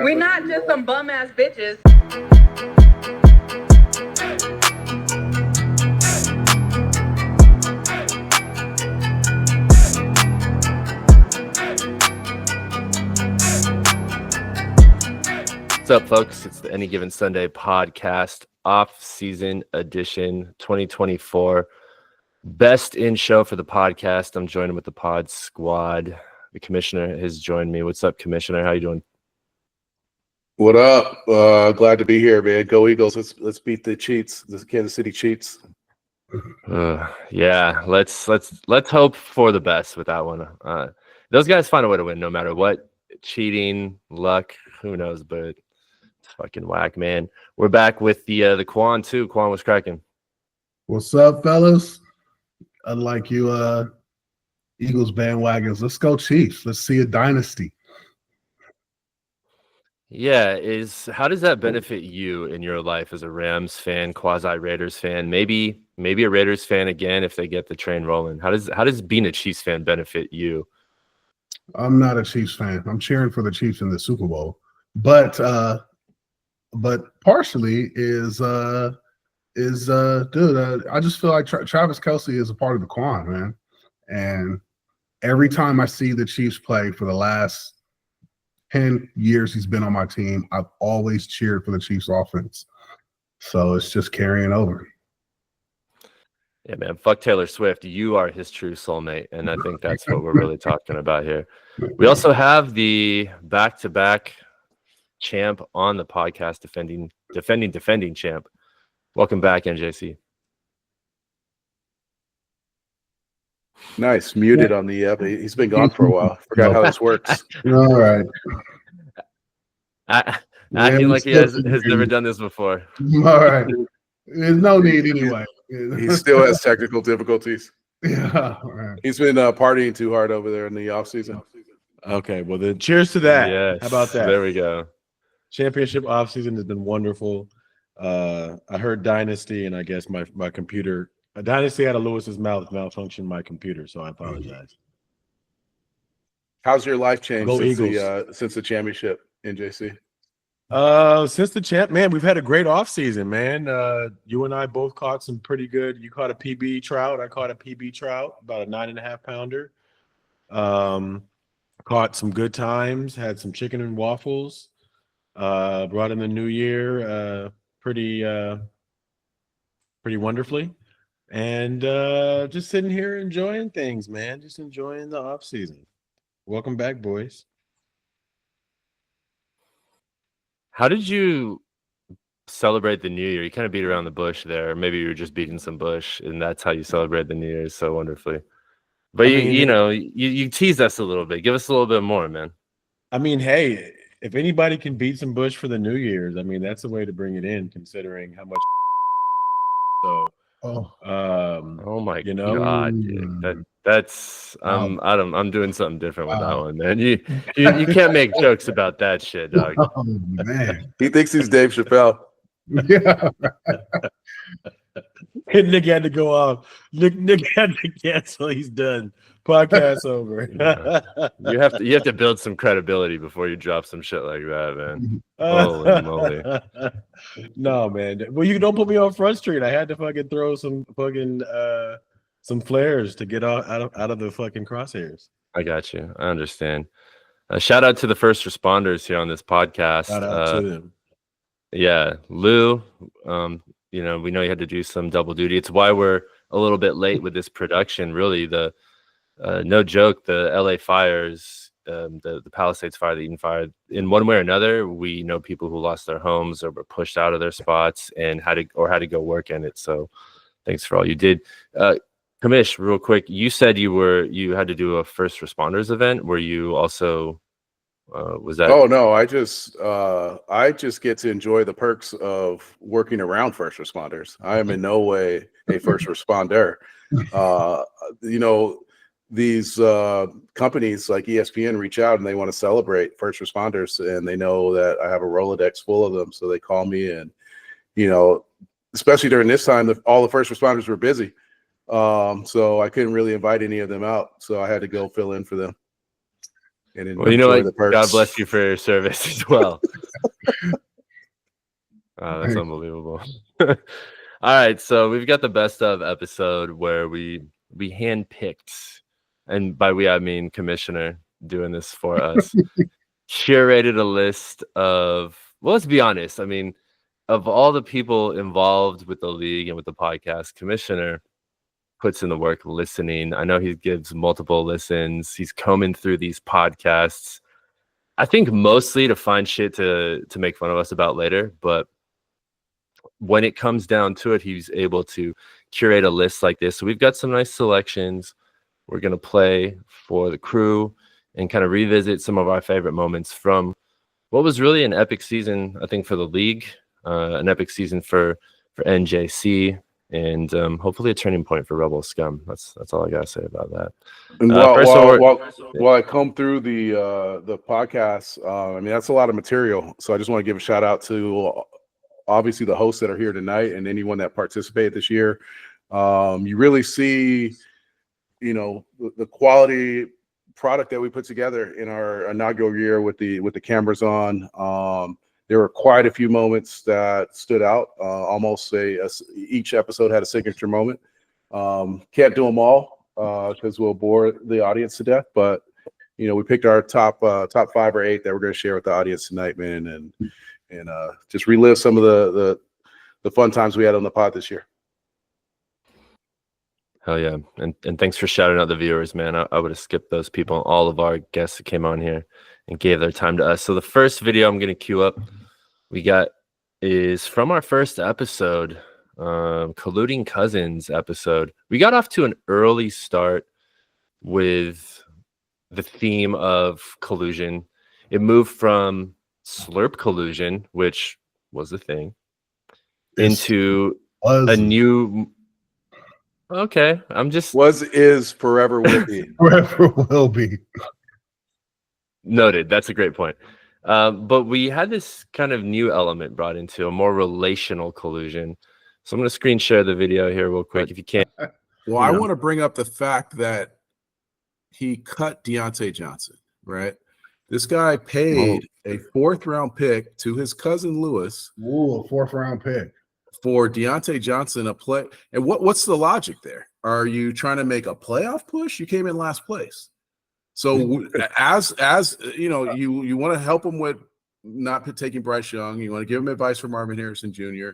We not just some bum ass bitches. What's up, folks? It's the Any Given Sunday podcast, off-season edition 2024. Best in show for the podcast. I'm joining with the pod squad. The commissioner has joined me. What's up, commissioner? How you doing? What up? Glad to be here, man. Go Eagles. Let's beat the Chiefs, the Kansas City Chiefs. Yeah, let's hope for the best with that one. Those guys find a way to win no matter what. Cheating, luck, who knows, but it's fucking whack, man. We're back with the Quan too. Quan, what's cracking? What's up, fellas? Unlike you Eagles bandwagons, let's go Chiefs. Let's see a dynasty. Yeah, how does that benefit you in your life as a Rams fan, quasi Raiders fan, maybe a Raiders fan again if they get the train rolling? How does being a Chiefs fan benefit you? I'm not a Chiefs fan. I'm cheering for the Chiefs in the Super Bowl, but partially is dude. I just feel like Travis Kelce is a part of the Quan, man. And every time I see the Chiefs play for the last 10 years he's been on my team, I've always cheered for the Chiefs offense. So it's just carrying over. Yeah, man, fuck Taylor Swift. You are his true soulmate, and I think that's what we're really talking about here. We also have the back-to-back champ on the podcast, defending champ. Welcome back, NJC. Nice. Muted on the he's been gone for a while. Forgot how this works. All right. Acting like he has never done this before. All right. There's no need anyway. He still has technical difficulties. Yeah. Right. He's been partying too hard over there in the off season. Okay, well then cheers to that. Yes, how about that? There we go. Championship offseason has been wonderful. I heard Dynasty, and I guess my computer Dynasty had a Lewis's malfunction my computer, so I apologize. How's your life changed since the championship, NJC? Since the champ, man, we've had a great offseason, man. You and I both caught some pretty good. You caught a PB trout. I caught a PB trout, about a 9.5 pounder. Caught some good times, had some chicken and waffles. Brought in the new year pretty wonderfully. And just sitting here enjoying things, man. Just enjoying the off season. Welcome back, boys. How did you celebrate the New Year? You kind of beat around the bush there. Maybe you were just beating some bush, and that's how you celebrate the New Year so wonderfully. But you teased us a little bit. Give us a little bit more, man. I mean, hey, if anybody can beat some bush for the New Year's, I mean, that's the way to bring it in, considering how much. So, oh my God, dude. That's I'm doing something different with that one, man. You can't make jokes about that shit, dog. Oh man, he thinks he's Dave Chappelle. Yeah. Nick had to go off. Nick had to cancel. He's done. Podcast over. You have to build some credibility before you drop some shit like that, man. Holy moly. No, man. Well, you don't put me on Front Street. I had to fucking throw some fucking some flares to get out of the fucking crosshairs. I got you. I understand. Shout out to the first responders here on this podcast. Shout out to them. Yeah, Lou. We know you had to do some double duty. It's why we're a little bit late with this production. Really, the no joke, the LA fires, the Palisades fire, the Eden fire. In one way or another, we know people who lost their homes or were pushed out of their spots and had to go work in it. So, thanks for all you did. Kamish, real quick, you said you had to do a first responders event. Were you also was that? Oh no, I just get to enjoy the perks of working around first responders. I am in no way a first responder. These companies like ESPN reach out and they want to celebrate first responders, and they know that I have a Rolodex full of them, so they call me, and especially during this time, all the first responders were busy. So I couldn't really invite any of them out. So I had to go fill in for them. and Well, you know enjoy what? the perks. God bless you for your service as well. That's unbelievable. All right, so we've got the best of episode where we handpicked, and by we I mean Commissioner doing this for us, curated a list of, well, let's be honest. I mean, of all the people involved with the league and with the podcast, Commissioner puts in the work listening. I know he gives multiple listens. He's combing through these podcasts. I think mostly to find shit to make fun of us about later, but when it comes down to it, he's able to curate a list like this. So we've got some nice selections. We're going to play for the crew and kind of revisit some of our favorite moments from what was really an epic season, I think, for the league, an epic season for NJC, and hopefully a turning point for Rebel Scum. That's all I got to say about that. And while I comb through the podcast, I mean, that's a lot of material. So I just want to give a shout out to obviously the hosts that are here tonight and anyone that participated this year. You really see, you know, the quality product that we put together in our inaugural year with the cameras on. There were quite a few moments that stood out. Almost each episode had a signature moment. Can't do them all because we'll bore the audience to death. But you know, we picked our top 5 or 8 that we're going to share with the audience tonight, man, and just relive some of the fun times we had on the pod this year. Hell yeah. And thanks for shouting out the viewers, man. I would have skipped those people, all of our guests that came on here and gave their time to us. So the first video I'm going to queue up we got is from our first episode, Colluding Cousins episode. We got off to an early start with the theme of collusion. It moved from slurp collusion, which was a thing, into a new... Okay, I'm just... Was, is, forever will be. Forever will be. Noted. That's a great point. But we had this kind of new element brought into a more relational collusion. So I'm going to screen share the video here real quick if you can. Well, I want to bring up the fact that he cut Deontay Johnson, right? This guy paid a 4th-round pick to his cousin Lewis. Ooh, a 4th-round pick. For Deontay Johnson, a play. And what's the logic there? Are you trying to make a playoff push? You came in last place. So as you know, you want to help him with not taking Bryce Young. You want to give him advice from Marvin Harrison Jr.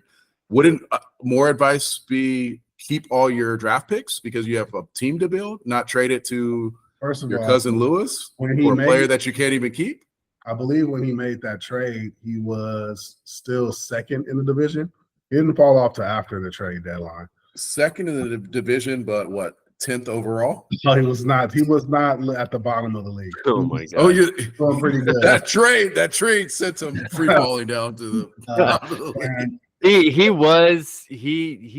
Wouldn't more advice be keep all your draft picks because you have a team to build, not trade it to your cousin Lewis for a player that you can't even keep? I believe when he made that trade, he was still 2nd in the division. He didn't fall off to after the trade deadline. 2nd in the division, but what, 10th overall? No, he was not. He was not at the bottom of the league. Oh my god! Oh, you doing pretty good. That trade sent him free falling down to the bottom of the league. He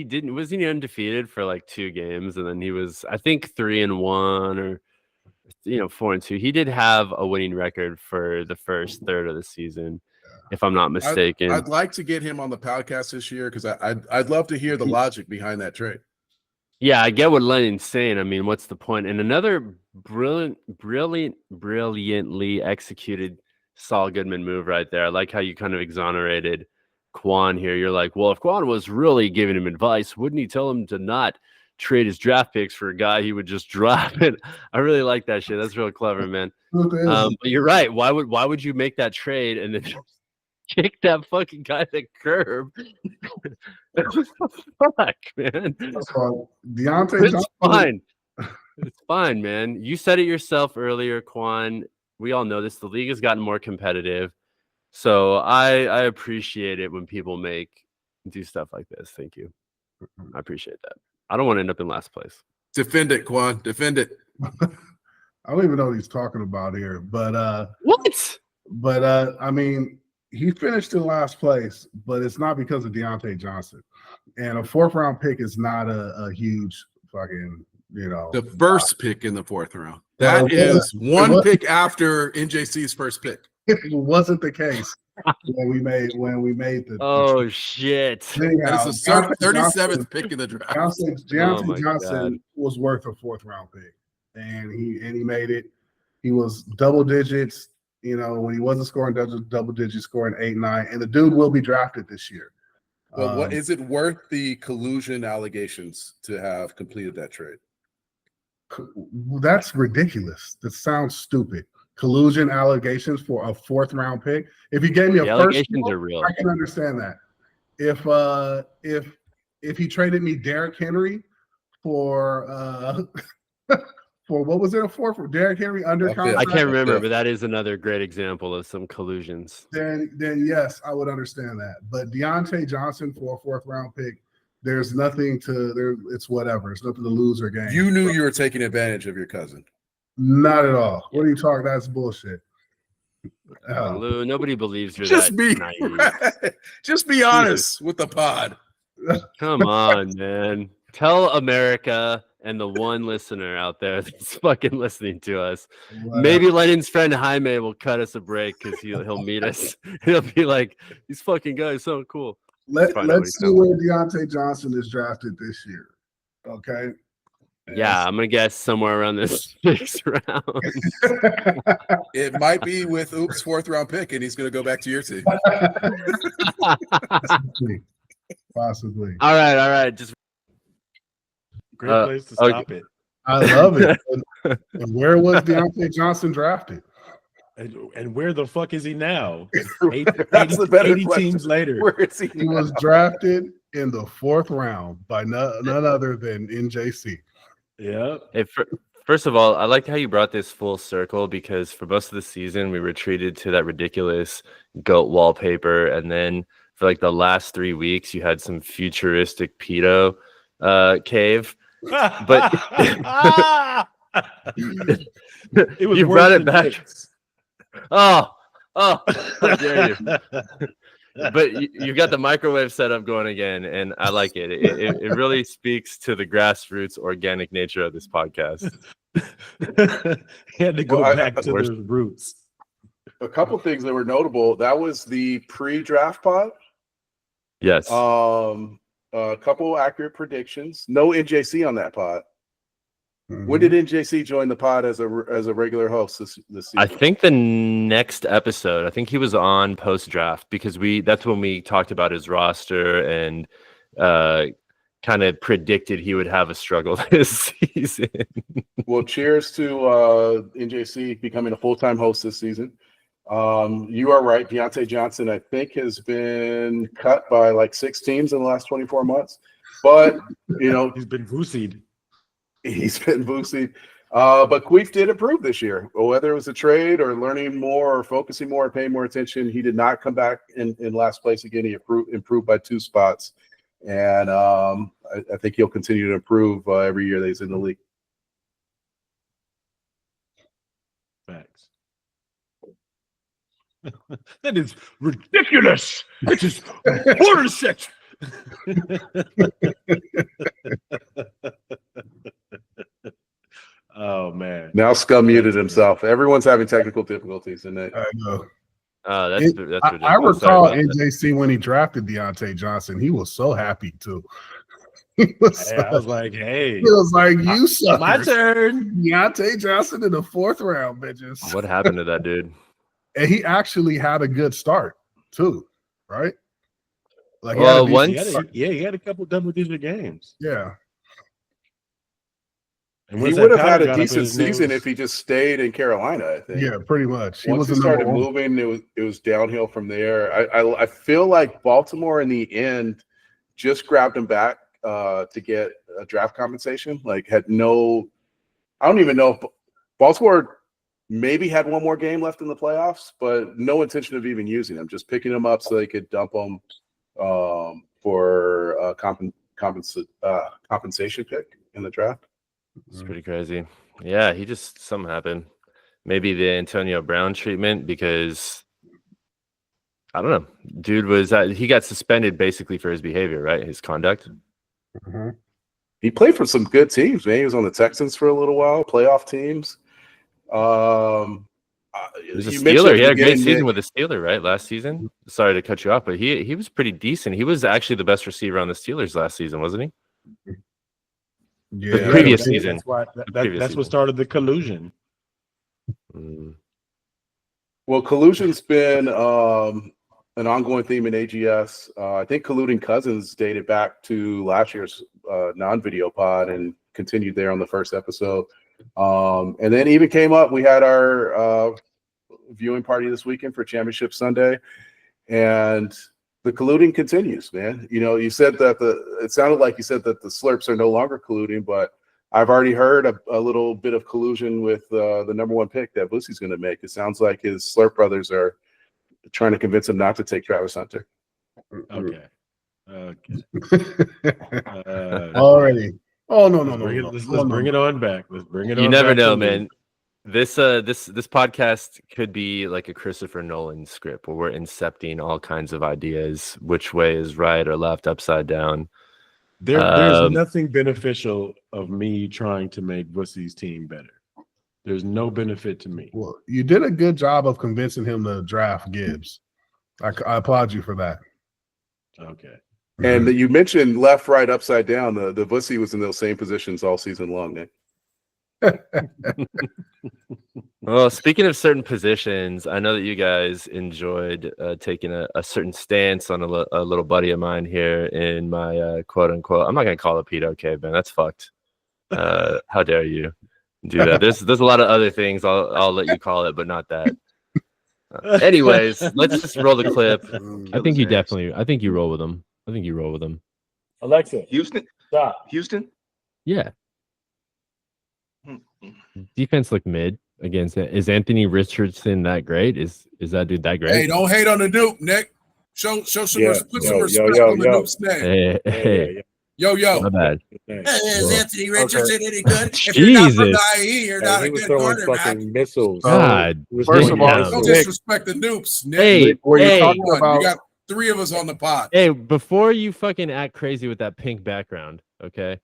didn't wasn't he undefeated for like 2 games, and then he was, I think, 3-1 or 4-2. He did have a winning record for the first third of the season, if I'm not mistaken. I'd like to get him on the podcast this year because I'd love to hear the logic behind that trade. Yeah, I get what Lennon's saying. I mean, what's the point? And another brilliantly executed Saul Goodman move right there. I like how you kind of exonerated Quan here. You're like, well, if Quan was really giving him advice, wouldn't he tell him to not trade his draft picks for a guy he would just drop it? I really like that shit. That's real clever, man. But you're right. Why would you make that trade and then kick that fucking guy to the curb? Fuck, man. Deontay It's fine. It's fine, man. You said it yourself earlier, Quan. We all know this. The league has gotten more competitive. So I appreciate it when people do stuff like this. Thank you. I appreciate that. I don't want to end up in last place. Defend it, Quan. Defend it. I don't even know what he's talking about here. But what? But I mean, he finished in last place, but it's not because of Deontay Johnson. And a 4th-round pick is not a huge fucking, the first pick in the 4th round. That is one pick after NJC's first pick. It wasn't the case when we made the. Oh shit! That is the 37th pick in the draft. Deontay Johnson was worth a 4th-round pick, and he made it. He was double digits, when he wasn't scoring double digits, scoring 8, 9, and the dude will be drafted this year. But what is it worth the collusion allegations to have completed that trade? That's ridiculous. That sounds stupid. Collusion allegations for a 4th round pick. If he gave me a The first, allegations are real. I can understand that. If he traded me Derrick Henry for for what was it a for Derrick Henry under Okay. I contract? can't remember, Yeah. but that is another great example of some collusions. Then yes, I would understand that. But Deontay Johnson for a 4th round pick, there's nothing to there. It's whatever. It's nothing to lose or gain. You knew you were taking advantage of your cousin. Not at all. What are you talking? That's bullshit. Lou, nobody believes you're Just that be naive. just be honest with the pod. Come on, man. Tell America and the one listener out there that's fucking listening to us. Maybe Lennon's friend Jaime will cut us a break because he'll meet us. He'll be like, these fucking guys so cool. Let's Find out what see he where Deontay Johnson is drafted this year. Okay. Yeah, I'm gonna guess somewhere around this 6th round. It might be with Oops 4th round pick, and he's going to go back to your team. Possibly. All right. Just Great place to okay. stop it. I love it. And where was Deontay Johnson drafted? And where the fuck is he now? That's the better 80 question. teams later. Where is he? He was drafted in the 4th round by none other than NJC. Yeah. Hey, first of all, I like how you brought this full circle because for most of the season we retreated to that ridiculous goat wallpaper, and then for like the last 3 weeks you had some futuristic pedo cave. But it was you worse brought it than back. Knicks. Oh, how dare you! But you've got the microwave setup going again, and I like it. It really speaks to the grassroots, organic nature of this podcast. He had to go Well, back to the roots. A couple things that were notable. That was the pre-draft pod. Yes. A couple accurate predictions. No NJC on that pod. When did NJC join the pod as a regular host this season? I think the next episode, I think he was on post draft because that's when we talked about his roster and kind of predicted he would have a struggle this season. Well, cheers to NJC becoming a full-time host this season. You are right. Deontay Johnson, I think, has been cut by like 6 teams in the last 24 months. But, He's been Vusied. he's been boosted. But Queef did improve this year. Whether it was a trade or learning more or focusing more or paying more attention, he did not come back in last place again. He improved by 2 spots. And I think he'll continue to improve every year that he's in the league. Facts. That is ridiculous. It is bullshit. Oh man! Now Scum muted himself. Everyone's having technical difficulties, and I know. That's I ridiculous. recall Sorry about that. NJC when he drafted Deontay Johnson. He was so happy too. He was, I was like, "Hey, he was like, you suckers. my turn." Deontay Johnson in the 4th round, bitches. What happened to that dude? And he actually had a good start too, right? Like, he Well, had a decent once- start. He had a couple double-digit games. Yeah. And he once would that have had powder a got up decent his season nose- if he just stayed in Carolina. I think. Yeah, pretty much. He Once was he the started number 1. moving, it was downhill from there. I feel like Baltimore in the end just grabbed him back to get a draft compensation. Like had no, I don't even know if Baltimore maybe had one more game left in the playoffs, but no intention of even using him. Just picking him up so they could dump him for a compensation pick in the draft. It's pretty crazy. Yeah, something happened. Maybe the Antonio Brown treatment because I don't know. Dude he got suspended basically for his behavior, right? His conduct. Mhm. He played for some good teams, man. He was on the Texans for a little while, playoff teams. He was a you mentioned Steeler. at He the had a great beginning season that- with the Steeler, right? Last season. Sorry to cut you off, but he was pretty decent. He was actually the best receiver on the Steelers last season, wasn't he? Yeah. previous that's season. Why, The previous that's season. what started the collusion. Mm. Well, collusion's been an ongoing theme in AGS. I think colluding cousins dated back to last year's non-video pod and continued there on the first episode. And then even came up, we had our viewing party this weekend for Championship Sunday, and the colluding continues, man. You know, you said that it sounded like you said that the Slurps are no longer colluding, but I've already heard a little bit of collusion with the number one pick that Bussy's going to make. It sounds like his Slurp brothers are trying to convince him not to take Travis Hunter. Okay. Already. Oh no. Let's bring it on back. Let's bring it on. You never back know, to man. This podcast could be like a Christopher Nolan script where we're incepting all kinds of ideas, which way is right or left, upside down. There's nothing beneficial of me trying to make Bussy's team better. There's no benefit to me. Well, you did a good job of convincing him to draft Gibbs. I applaud you for that. Okay. And you mentioned left, right, upside down. The Bussy was in those same positions all season long, Nick. Well, speaking of certain positions, I know that you guys enjoyed taking a certain stance on a little buddy of mine here in my quote unquote. I'm not gonna call it pedo caveman. That's fucked. How dare you do that? There's a lot of other things I'll let you call it, but not that. Anyways, let's just roll the clip. I think you roll with them. I think you roll with them. Alexa, Houston. stop. Houston. Yeah. Defense looked mid against it. Is Anthony Richardson that great? Is that dude that great? Hey, don't hate on the Duke, Nick. Show some put some respect yo, on the yo. Duke's name. Hey, Yo. my bad. Hey, is Anthony Richardson any good? If Jesus. you're not from the IE, you're not a he was good throwing quarterback. fucking missiles. God. First of all, damn. Don't Nick. disrespect the Noobs, Nick. Hey, were you hey, talking Come on, about? you got 3 of us on the pod. hey, before you fucking act crazy with that pink background, okay?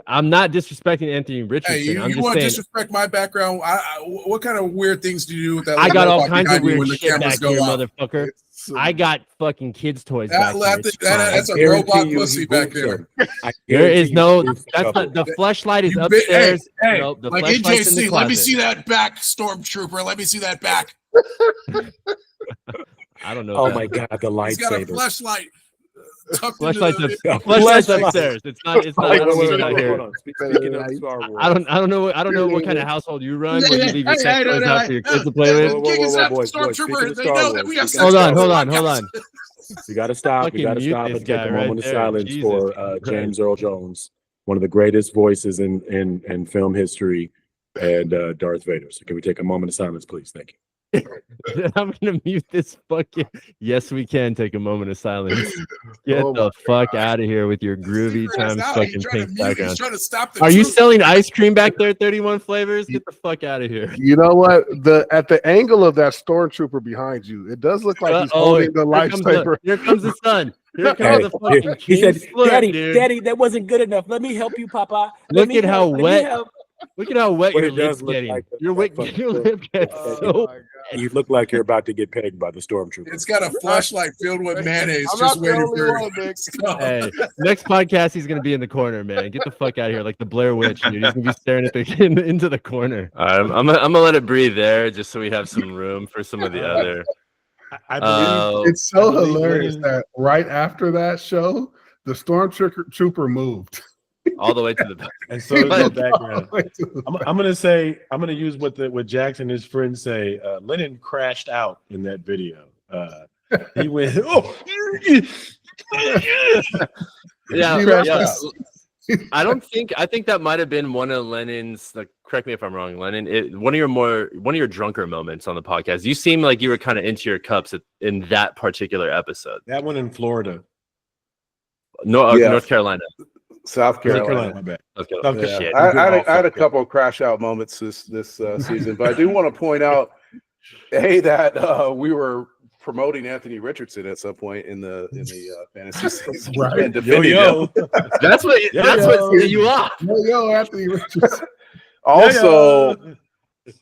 I'm not disrespecting Anthony Richardson. Hey, I'm you just want to saying disrespect my background? What kind of weird things do you do with that? I got little all robot kinds of behind you weird when the shit cameras back go here, off? motherfucker. I got fucking kids' toys back here. It's fine. That's a guarantee robot you pussy he back boots there. him. I There guarantee is you no. he boots That's trouble. not the fleshlight is You upstairs. Hey, Nope, the like fleshlight's in the NJC, let me closet. see that back, Stormtrooper. Let me see that back. I don't know. Oh if my god, the He's got a lightsaber. flashlight tucked Fleshlight's into up, the. fleshlight's Fleshlight. upstairs. It's not. It's not. I don't leave it out here. Hold on. Speaking of Star Wars. I don't know what kind of household you run where you leave your sex toys out for your kids to play Whoa, with. whoa, King is whoa, after boys, Stormtrooper. speaking of They Star know that Wars, we have speaking sex Hold on, toys hold on on, the hold podcast. on. You got to stop. Fucking You got to mute stop this and take guy a right moment of there. silence Jesus for Christ. James Earl Jones, one of the greatest voices in film history, and Darth Vader. So can we take a moment of silence, please? Thank you. I'm gonna mute this fucking. Yes, we can take a moment of silence. Get Oh the my fuck out of here with your groovy Secret is times out. fucking He's trying to pink mute- He's background. trying to stop the Are you truth. selling ice cream back there? 31 flavors? Get the fuck out of here. You know what? At the angle of that stormtrooper behind you, it does look like he's holding the lightsaber. Here comes the sun. Here comes Hey, the fucking he king said, slurp, "Daddy, dude. Daddy, that wasn't good enough. Let me help you, Papa. Let Look me at how help. Let me wet- help." Look at how wet But your it does lip's look getting. like Your fucking lip gets so. You look like you're about to get pegged by the stormtrooper. It's got a flashlight filled with mayonnaise, I'm just not the waiting only for one, Nick. Hey, next podcast he's gonna be in the corner, man. Get the fuck out of here, like the Blair Witch, dude. He's gonna be staring at into the corner. All right, I'm gonna let it breathe there, just so we have some room for some of the other. I believe It's so I believe hilarious Lennon- that right after that show, the stormtrooper moved. all the way to the back. and so is the background. Wait till the I'm gonna use what Jackson and his friends say. Lennon crashed out in that video. He went, oh, Yeah, He yeah. I think that might have been one of Lennon's. Like, correct me if I'm wrong, Lennon. One of your drunker moments on the podcast. You seem like you were kind of into your cups in that particular episode. that one in Florida, No, Yeah. North Carolina. South North Carolina. Carolina. My bad. North Carolina. Okay. Yeah. Shit. I had a couple of crash out moments this season, but I do want to point out, that we were promoting Anthony Richardson at some point in the fantasy season. Right. And Yo, defending him. yo. That's what set you off. yo, Anthony Richardson. Also,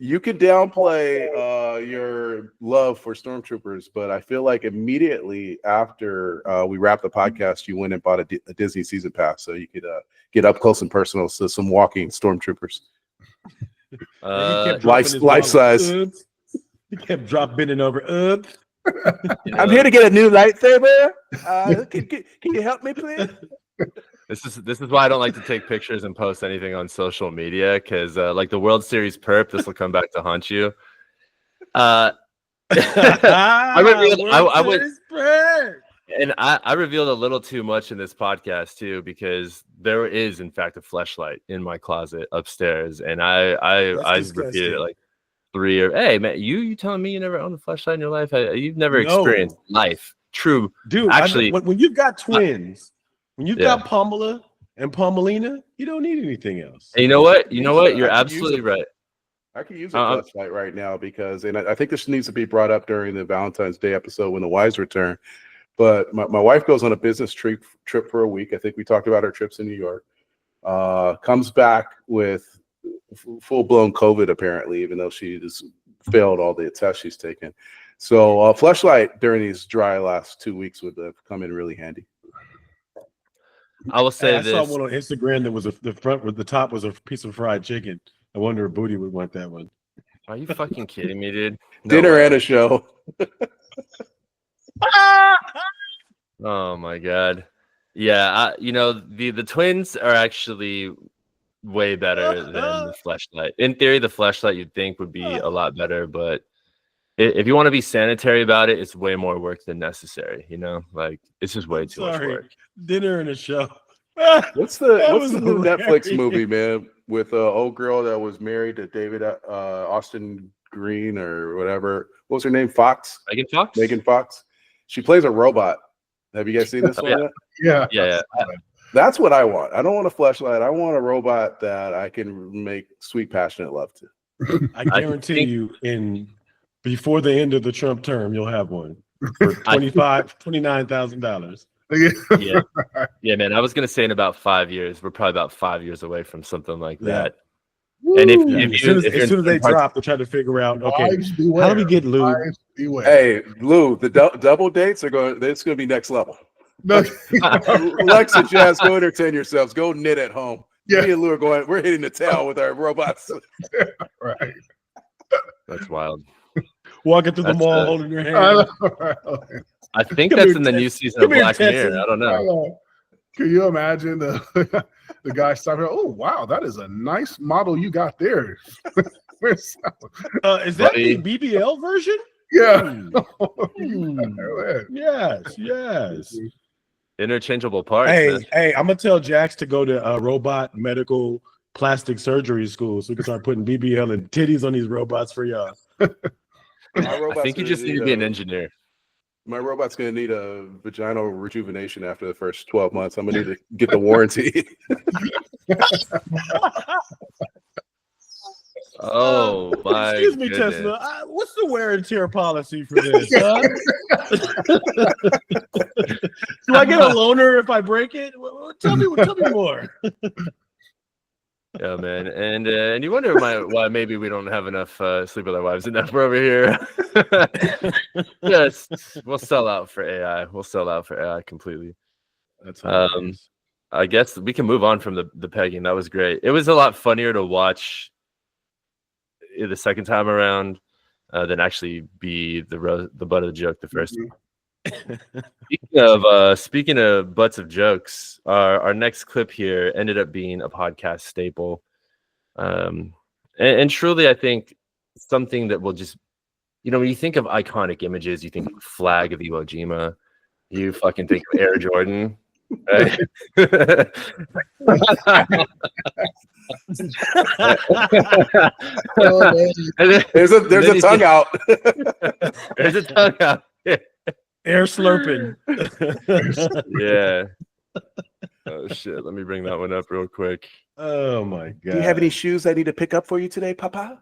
you could downplay your love for stormtroopers, but I feel like immediately after we wrapped the podcast, you went and bought a Disney season pass so you could get up close and personal to some walking stormtroopers. Life size. He kept bending over. I'm here to get a new lightsaber. Can you help me, please? This is why I don't like to take pictures and post anything on social media, because like the World Series perp, this will come back to haunt you. I revealed a little too much in this podcast too, because there is in fact a fleshlight in my closet upstairs, and I repeated it like 3 or hey man, you telling me you never owned a fleshlight in your life? You've never experienced life. True, dude. Actually, when you've got twins, when you've got Pamela and Pamelina, you don't need anything else. And you know what? You're absolutely right. I could use a flashlight right now because, and I think this needs to be brought up during the Valentine's Day episode when the wives return. But my wife goes on a business trip for a week. I think we talked about her trips in New York. Comes back with full-blown COVID, apparently, even though she has failed all the tests she's taken. So a flashlight during these dry last 2 weeks would come in really handy. I will say this. I saw one on Instagram that was the top was a piece of fried chicken. I wonder if Booty would want that one. Are you fucking kidding me, dude? Dinner and a show. Oh my god. Yeah, the twins are actually way better than the fleshlight. In theory, the fleshlight you'd think would be a lot better, but if you want to be sanitary about it, it's way more work than necessary. Like it's just way too much work. Dinner and a show. What's the new Netflix movie, man, with a old girl that was married to David Austin Green or whatever? What was her name? Megan Fox. She plays a robot. Have you guys seen this one yet? Yeah. That's what I want. I don't want a fleshlight. I want a robot that I can make sweet, passionate love to. I guarantee you, before the end of the Trump term, you'll have one for $29,000. Yeah, man. I was gonna say in about 5 years. We're probably about 5 years away from something like that. Woo! And as soon as they drop, they're trying to figure out, okay, how do we get Lou? Hey, Lou, the double dates are going. It's going to be next level. Alexa, Jazz, go entertain yourselves. Go knit at home. Me and Lou are going. We're hitting the tail with our robots. Right. That's wild. Walking through the mall, holding your hand. I think that's in the new season of Black Mirror. I don't know. Can you imagine the guy stopping? Oh wow, that is a nice model you got there. Is that the BBL version? Yeah. Yes. Interchangeable parts. Hey, I'm gonna tell Jax to go to robot medical plastic surgery school so we can start putting BBL and titties on these robots for y'all. I think you just need to be an engineer. My robot's going to need a vaginal rejuvenation after the first 12 months. I'm going to need to get the warranty. Oh, my Excuse me, goodness. Tesla. What's the wear and tear policy for this? Huh? Do I get a loaner if I break it? Tell me more. Yeah, man, and you wonder why maybe we don't have enough sleep with our wives enough. We're over here. We'll sell out for AI. We'll sell out for AI completely. That's hilarious. I guess we can move on from the pegging. That was great. It was a lot funnier to watch the second time around than actually be the butt of the joke the first time. Speaking of butts of jokes, our next clip here ended up being a podcast staple, and truly, I think something that will just, when you think of iconic images, you think of Flag of Iwo Jima, you fucking think of Air Jordan, right? There's a tongue out. There's a tongue out. Air slurping. Yeah. Oh shit. Let me bring that one up real quick. Oh my god. Do you have any shoes I need to pick up for you today, Papa?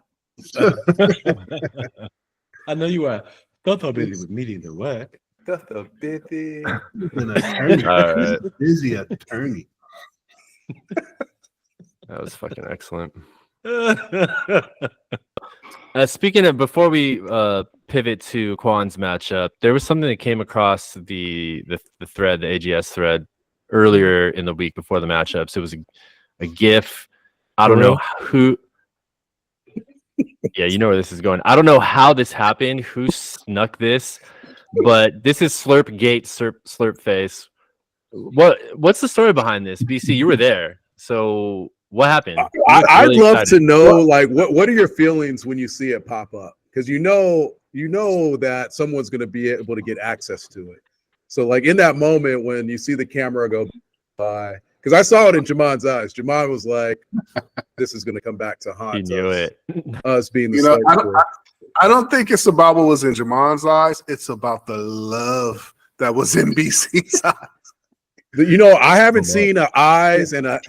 I know you are. Toto busy with meeting the work. Toto busy. An attorney. All right. Busy attorney. That was fucking excellent. Speaking of, before we pivot to Kwan's matchup, there was something that came across the thread, the AGS thread, earlier in the week before the matchups. It was a GIF. I don't know who. Yeah, you know where this is going. I don't know how this happened, who snuck this, but this is Slurp Gate, Slurp Face. What's the story behind this? BC, you were there. So what happened? I'd love to know, like, what are your feelings when you see it pop up? Because you know that someone's going to be able to get access to it. So, like, in that moment when you see the camera go by, because I saw it in Jamon's eyes. Jamon was like, "This is going to come back to haunt." He knew it. Us being the I don't think it's about what was in Jamon's eyes. It's about the love that was in BC's eyes. You know, I haven't seen eyes and a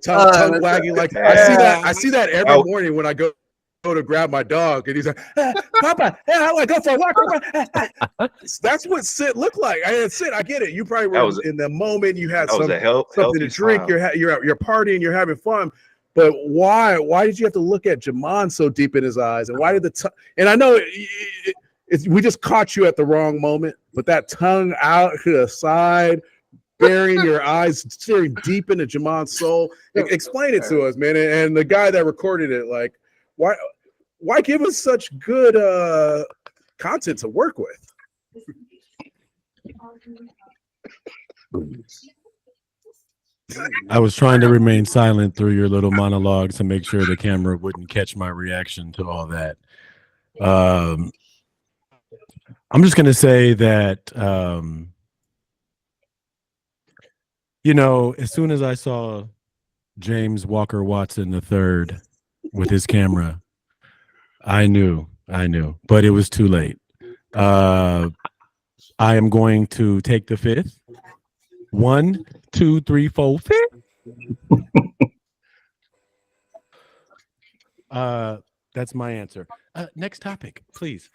tongue wagging like I see that every morning when I go to grab my dog, and he's like, "Papa, I want to go for a walk." That's what Sid looked like. Sid, I get it. You probably were in the moment. You had something to drink. You're partying. You're having fun. But why? Why did you have to look at Jamon so deep in his eyes? And why did and I know we just caught you at the wrong moment. But that tongue out to the side, burying your eyes, staring deep into Jamon's soul. Explain it to us, man. And the guy that recorded it, like, why give us such good content to work with? I was trying to remain silent through your little monologue to make sure the camera wouldn't catch my reaction to all that. I'm just going to say that, you know, as soon as I saw James Walker Watson III with his camera, I knew, but it was too late. I am going to take the fifth. 1, 2, 3, 4, 5. That's my answer. Next topic, please.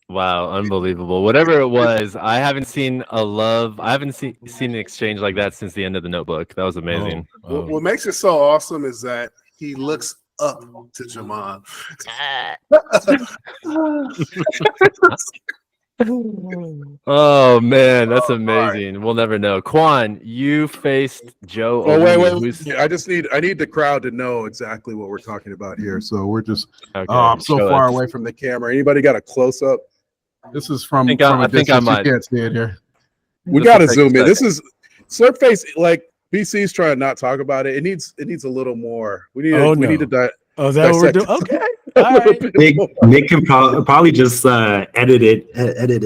Wow, unbelievable. Whatever it was, I haven't seen an exchange like that since the end of The Notebook. That was amazing. What makes it so awesome is that he looks up to Jamon. Oh man, that's amazing. We'll never know. Quan, you faced Joe. Oh Olini, wait. I need the crowd to know exactly what we're talking about here. So we're just Okay, so show far us. away from the camera. Anybody got a close up? This is from I think I might. You can't see it here. We Just got to take a zoom in. second. This is Slurp Face. Like, BC's trying to not talk about it. It needs a little more. We need. Oh, we no. need to Oh, is that what we're dissect doing? it. Okay. All right. Nick can probably just edit it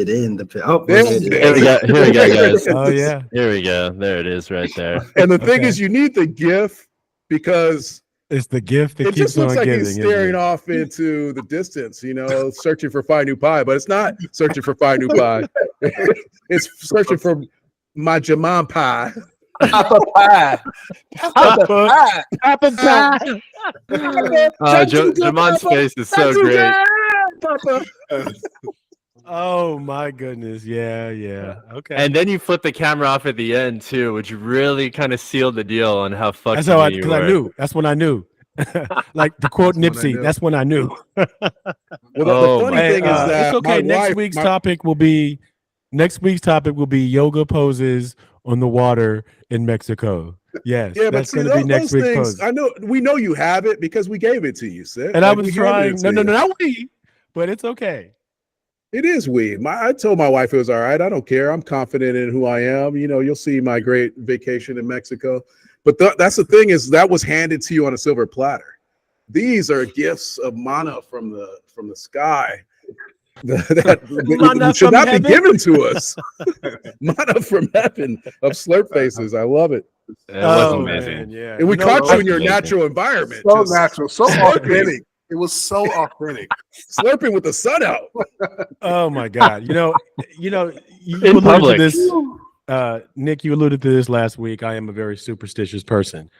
in. Here we go, guys. Oh yeah. Here we go. There it is, right there. And the thing Okay. is, you need the GIF because It's the gift that it keeps just looks on like giving. he's isn't staring it? off into the distance, searching for Phi Nu Pi, but it's not searching for Phi Nu Pi. It's searching for my Jamon Pie. Papa pie. Apple pie. Jamon's face is so great. Oh my goodness. Yeah. Okay. And then you flip the camera off at the end too, which really kind of sealed the deal on how fucked that's how you because were. I knew. That's when I knew. Like to quote That's when I Nipsey, knew. that's when I knew. Well, Oh, the funny my thing is God. that it's okay. my Next wife- week's my- topic will be yoga poses on the water in Mexico. Yes, Yeah, but that's see, going to be next those week's things, pose. we know you have it because we gave it to you, Sid. And I Like, was we handed trying. it No, to no, you. no, not we. But it's okay. It is we. I told my wife it was all right. I don't care. I'm confident in who I am. You'll see my great vacation in Mexico. But that's the thing is that was handed to you on a silver platter. These are gifts of mana from the sky that Mana should from not heaven? be given to us. Mana from heaven of Slurp Faces. I love it. It was Oh, amazing. man, yeah. And we You know caught what? you in your amazing. natural environment. So just natural, so authentic. It was so authentic. slurping with the sun out. Oh my God. You In alluded public. to this. Nick, you alluded to this last week. I am a very superstitious person.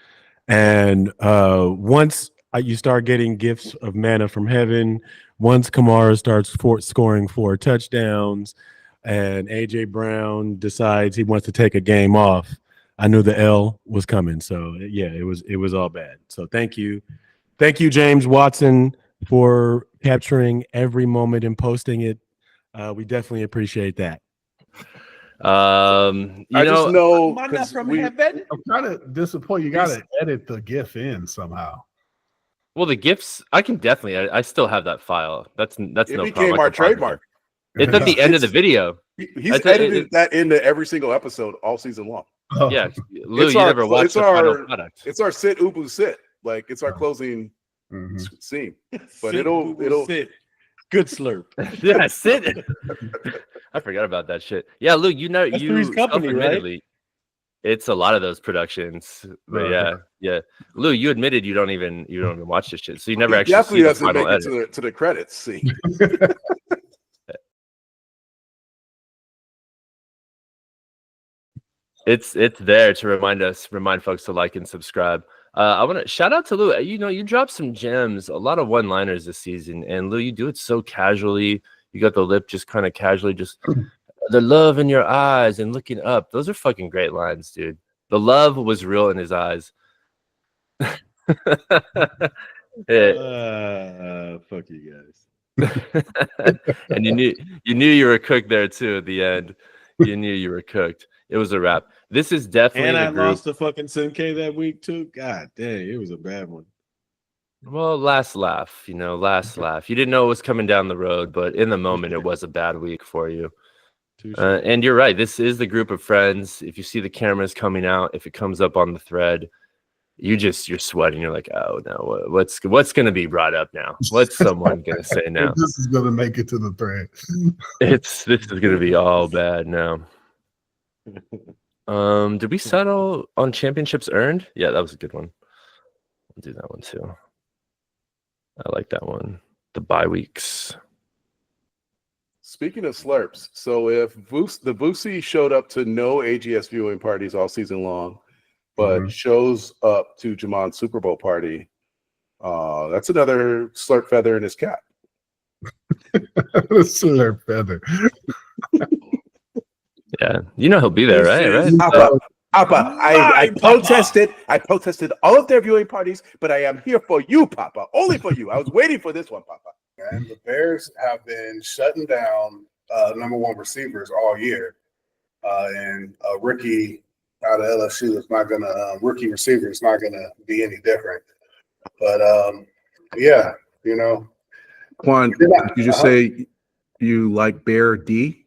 And once you start getting gifts of manna from heaven, once Kamara starts scoring 4 touchdowns and AJ Brown decides he wants to take a game off, I knew the L was coming. So yeah, it was all bad. So thank you. Thank you, James Watson, for capturing every moment and posting it. We definitely appreciate that. I just know 'cause from we- heaven. I'm kind of disappointed. You got to edit the GIF in somehow. Well, the gifts, I can definitely. I still have that file. That's It no became problem. I our can find it. trademark. It's at the end of the video. He's I tell you, edited that into every single episode all season long. Oh, Yeah, Lou, It's you our- never watched it's the our- final product. It's our sit ubu sit. Like it's our closing mhm. scene. But it'll sit. Good slurp. Yeah, sit. I forgot about that shit. Yeah, Lou, you know, That's you Three's Company, right? self-admittedly, it's a lot of those productions. But Right. yeah. Lou, you admitted you don't even watch this shit, so you never he actually definitely see the doesn't final make it edit. to the credits scene. It's there to remind folks to like and subscribe. I want to shout out to Lou. You know, you dropped some gems, a lot of one-liners this season, and Lou, you do it so casually. You got the lip just kind of casually, just the love in your eyes and looking up. Those are fucking great lines, dude. The love was real in his eyes. Yeah. Fuck you guys. And you knew you were a cook there too at the end. You knew you were cooked. It was a wrap. This is definitely And the I group. lost to fucking 10K that week too. God dang, it was a bad one. Well, last laugh. You didn't know it was coming down the road, but in the moment, it was a bad week for you. And you're right. This is the group of friends. If you see the cameras coming out, if it comes up on the thread, you're sweating. You're like, oh no, what's going to be brought up now? What's someone going to say now? This is gonna make it to the thread. This is going to be all bad now. Did we settle on championships earned? Yeah, that was a good one. I'll do that one too. I like that one. The bye weeks. Speaking of slurps, so if the Vusi showed up to no AGS viewing parties all season long, but shows up to Jamon's Super Bowl party, that's another slurp feather in his cap. Slurp feather. Yeah, you know he'll be there, right? Papa, I protested. I protested all of their viewing parties, but I am here for you, Papa. Only for you. I was waiting for this one, Papa. And the Bears have been shutting down number one receivers all year, and a rookie out of LSU is not gonna rookie receiver is not gonna be any different. But yeah, you know, Quan, did you just say you like Bear D?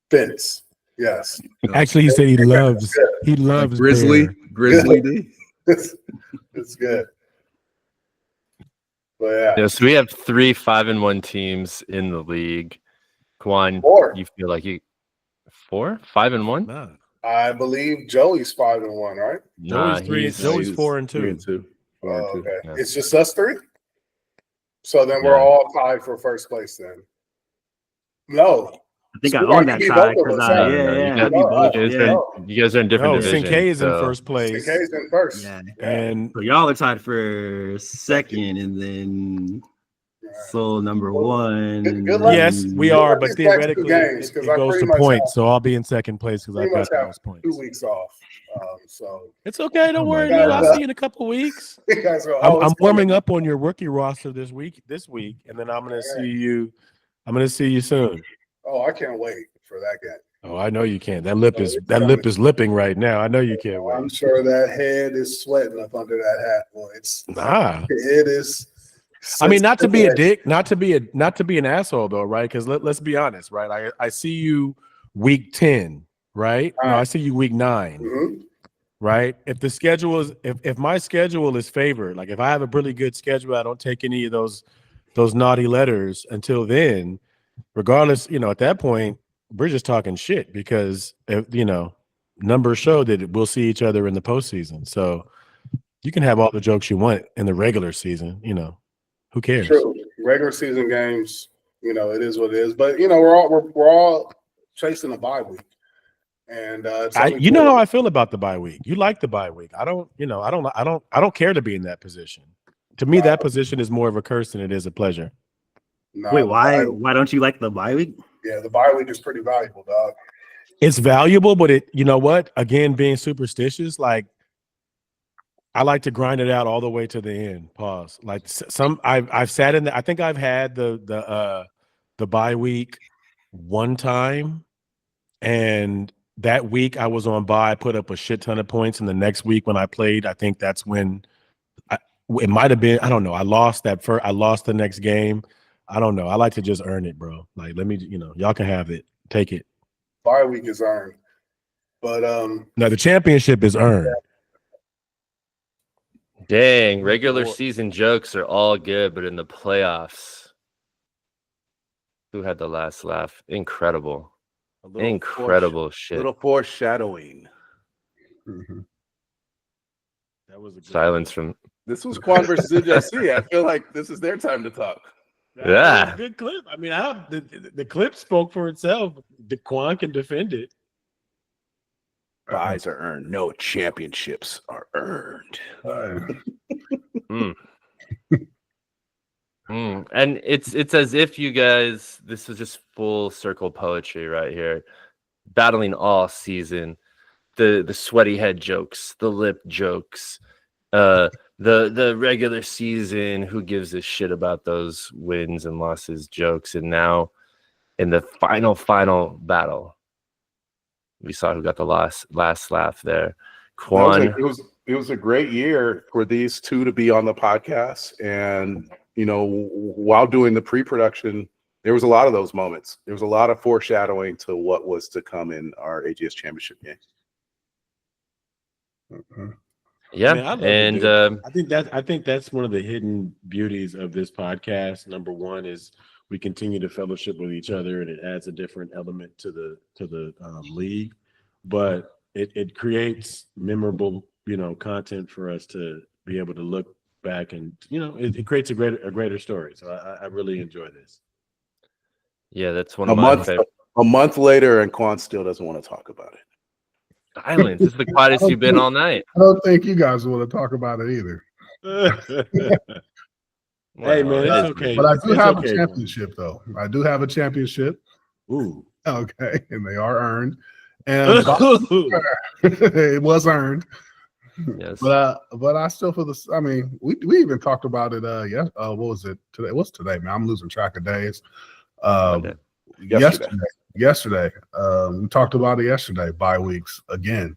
Fitz. Yes. Actually, he said he loves Like Grizzly, Bear. Grizzly D. It's good. But yeah, Yeah, so we have 3 5-1 teams in the league. Kwan, 4. you feel like you 4? 5-1? Nah. I believe Joey's 5-1, right? Nah, Joey's he's 4-2. 3-2. Oh, okay. Yeah. It's just us 3. So then we're Yeah. all tied for first place then. No. I think I So own I that can be tie both of because us, I huh? yeah, You guys, yeah. you guys are in different No, divisions. Sinkay is in so- first place. CK's in first. Yeah. And So y'all are tied for second, and then Soul number 1. Good luck. yes, we are, but These next two theoretically games, it 'cause I goes pretty to much points. have- So I'll be in second place because Pretty I've got much the have most 2 points. weeks off. So It's okay. Don't Oh my worry, God. Lou. I'll see you in a couple weeks. you guys are I'm warming up on your rookie roster this week, and then I'm gonna see you. I'm gonna see you soon. Oh, I can't wait for that game. Oh, I know you can't. That lip is lipping right now. I know you can't I'm wait. sure that head is sweating up under that hat, boy. Nah. It is. I mean, not to be a dick, not to be an asshole though, right? Because let's be honest, right? I see you week 10, right? No, I see you week 9, Mhm. right? If the schedule is if my schedule is favored, like if I have a really good schedule, I don't take any of those naughty letters until then. Regardless, at that point, we're just talking shit because numbers show that we'll see each other in the postseason. So you can have all the jokes you want in the regular season, who cares? True. Regular season games, it is what it is. But we're all chasing a bye week, and it's only you know cool. how I feel about the bye week. You like the bye week. I don't care to be in that position. To me, that position is more of a curse than it is a pleasure. Nah, Wait, the why don't you like the bye week? Yeah, the bye week is pretty valuable, dog. It's valuable, but you know what? Again, being superstitious, like I like to grind it out all the way to the end. Pause. Like I've sat in I think I've had the bye week one time, and that week I was on bye, put up a shit ton of points, and the next week when I played, I think that's when it might have been. I don't know. I lost the next game. I don't know. I like to just earn it, bro. Like, let me, y'all can have it. Take it. Bye week is earned, but No, the championship is earned. Dang, regular season jokes are all good, but in the playoffs, who had the last laugh? Incredible. Incredible shit. Little foreshadowing. mhm. That was a good Silence from This was Quan versus NJC. I feel like this is their time to talk. That was Yeah. a good clip. I mean, the clip spoke for itself. The Quan can defend it. Buys are earned. No championships are earned. And it's as if you guys, this was just full circle poetry right here, battling all season, the sweaty head jokes, the lip jokes, the regular season, who gives a shit about those wins and losses jokes, and now in the final battle, we saw who got the last laugh there. Quan. It was a great year for these two to be on the podcast, and while doing the pre-production, there was a lot of those moments. There was a lot of foreshadowing to what was to come in our AGS championship game. Yeah, I mean, I love it, dude. I think that's one of the hidden beauties of this podcast. Number one is we continue to fellowship with each other, and it adds a different element to the league. But it creates memorable, content for us to be able to look back, and it creates a greater story. So I really enjoy this. Yeah, that's one of my favorite. A month later, and Quan still doesn't want to talk about it. Silence. This is the quietest you've been all night. I don't think you guys want to talk about it either. Hey man, it's okay. But I do have okay, a championship, though. I do have a championship. Ooh. Okay, and they are earned, and it was earned. Yes. But I still feel this. I mean, we even talked about it. What was it today? What's today, man? I'm losing track of days. Yesterday. We talked about it yesterday. Bye weeks again,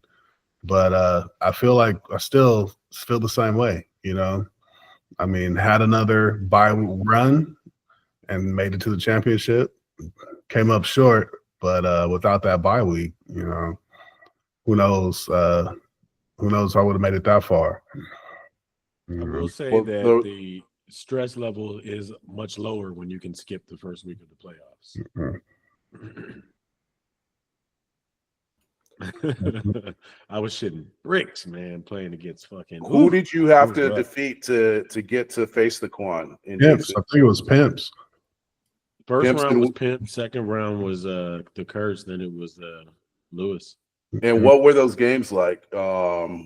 but I feel like I still feel the same way. I mean, had another bye run and made it to the championship. Came up short, but without that bye week, who knows? Who knows? I would have made it that far. I will say Well, that the stress level is much lower when you can skip the first week of the playoffs. I was shitting bricks, man, playing against fucking. Who did you have to rough. defeat to get to face the Quan? Pimps. I think it was Pimps. First Pimps round and- was Pimp. Second round was the Curse. Then it was Lewis. And what were those games like? Was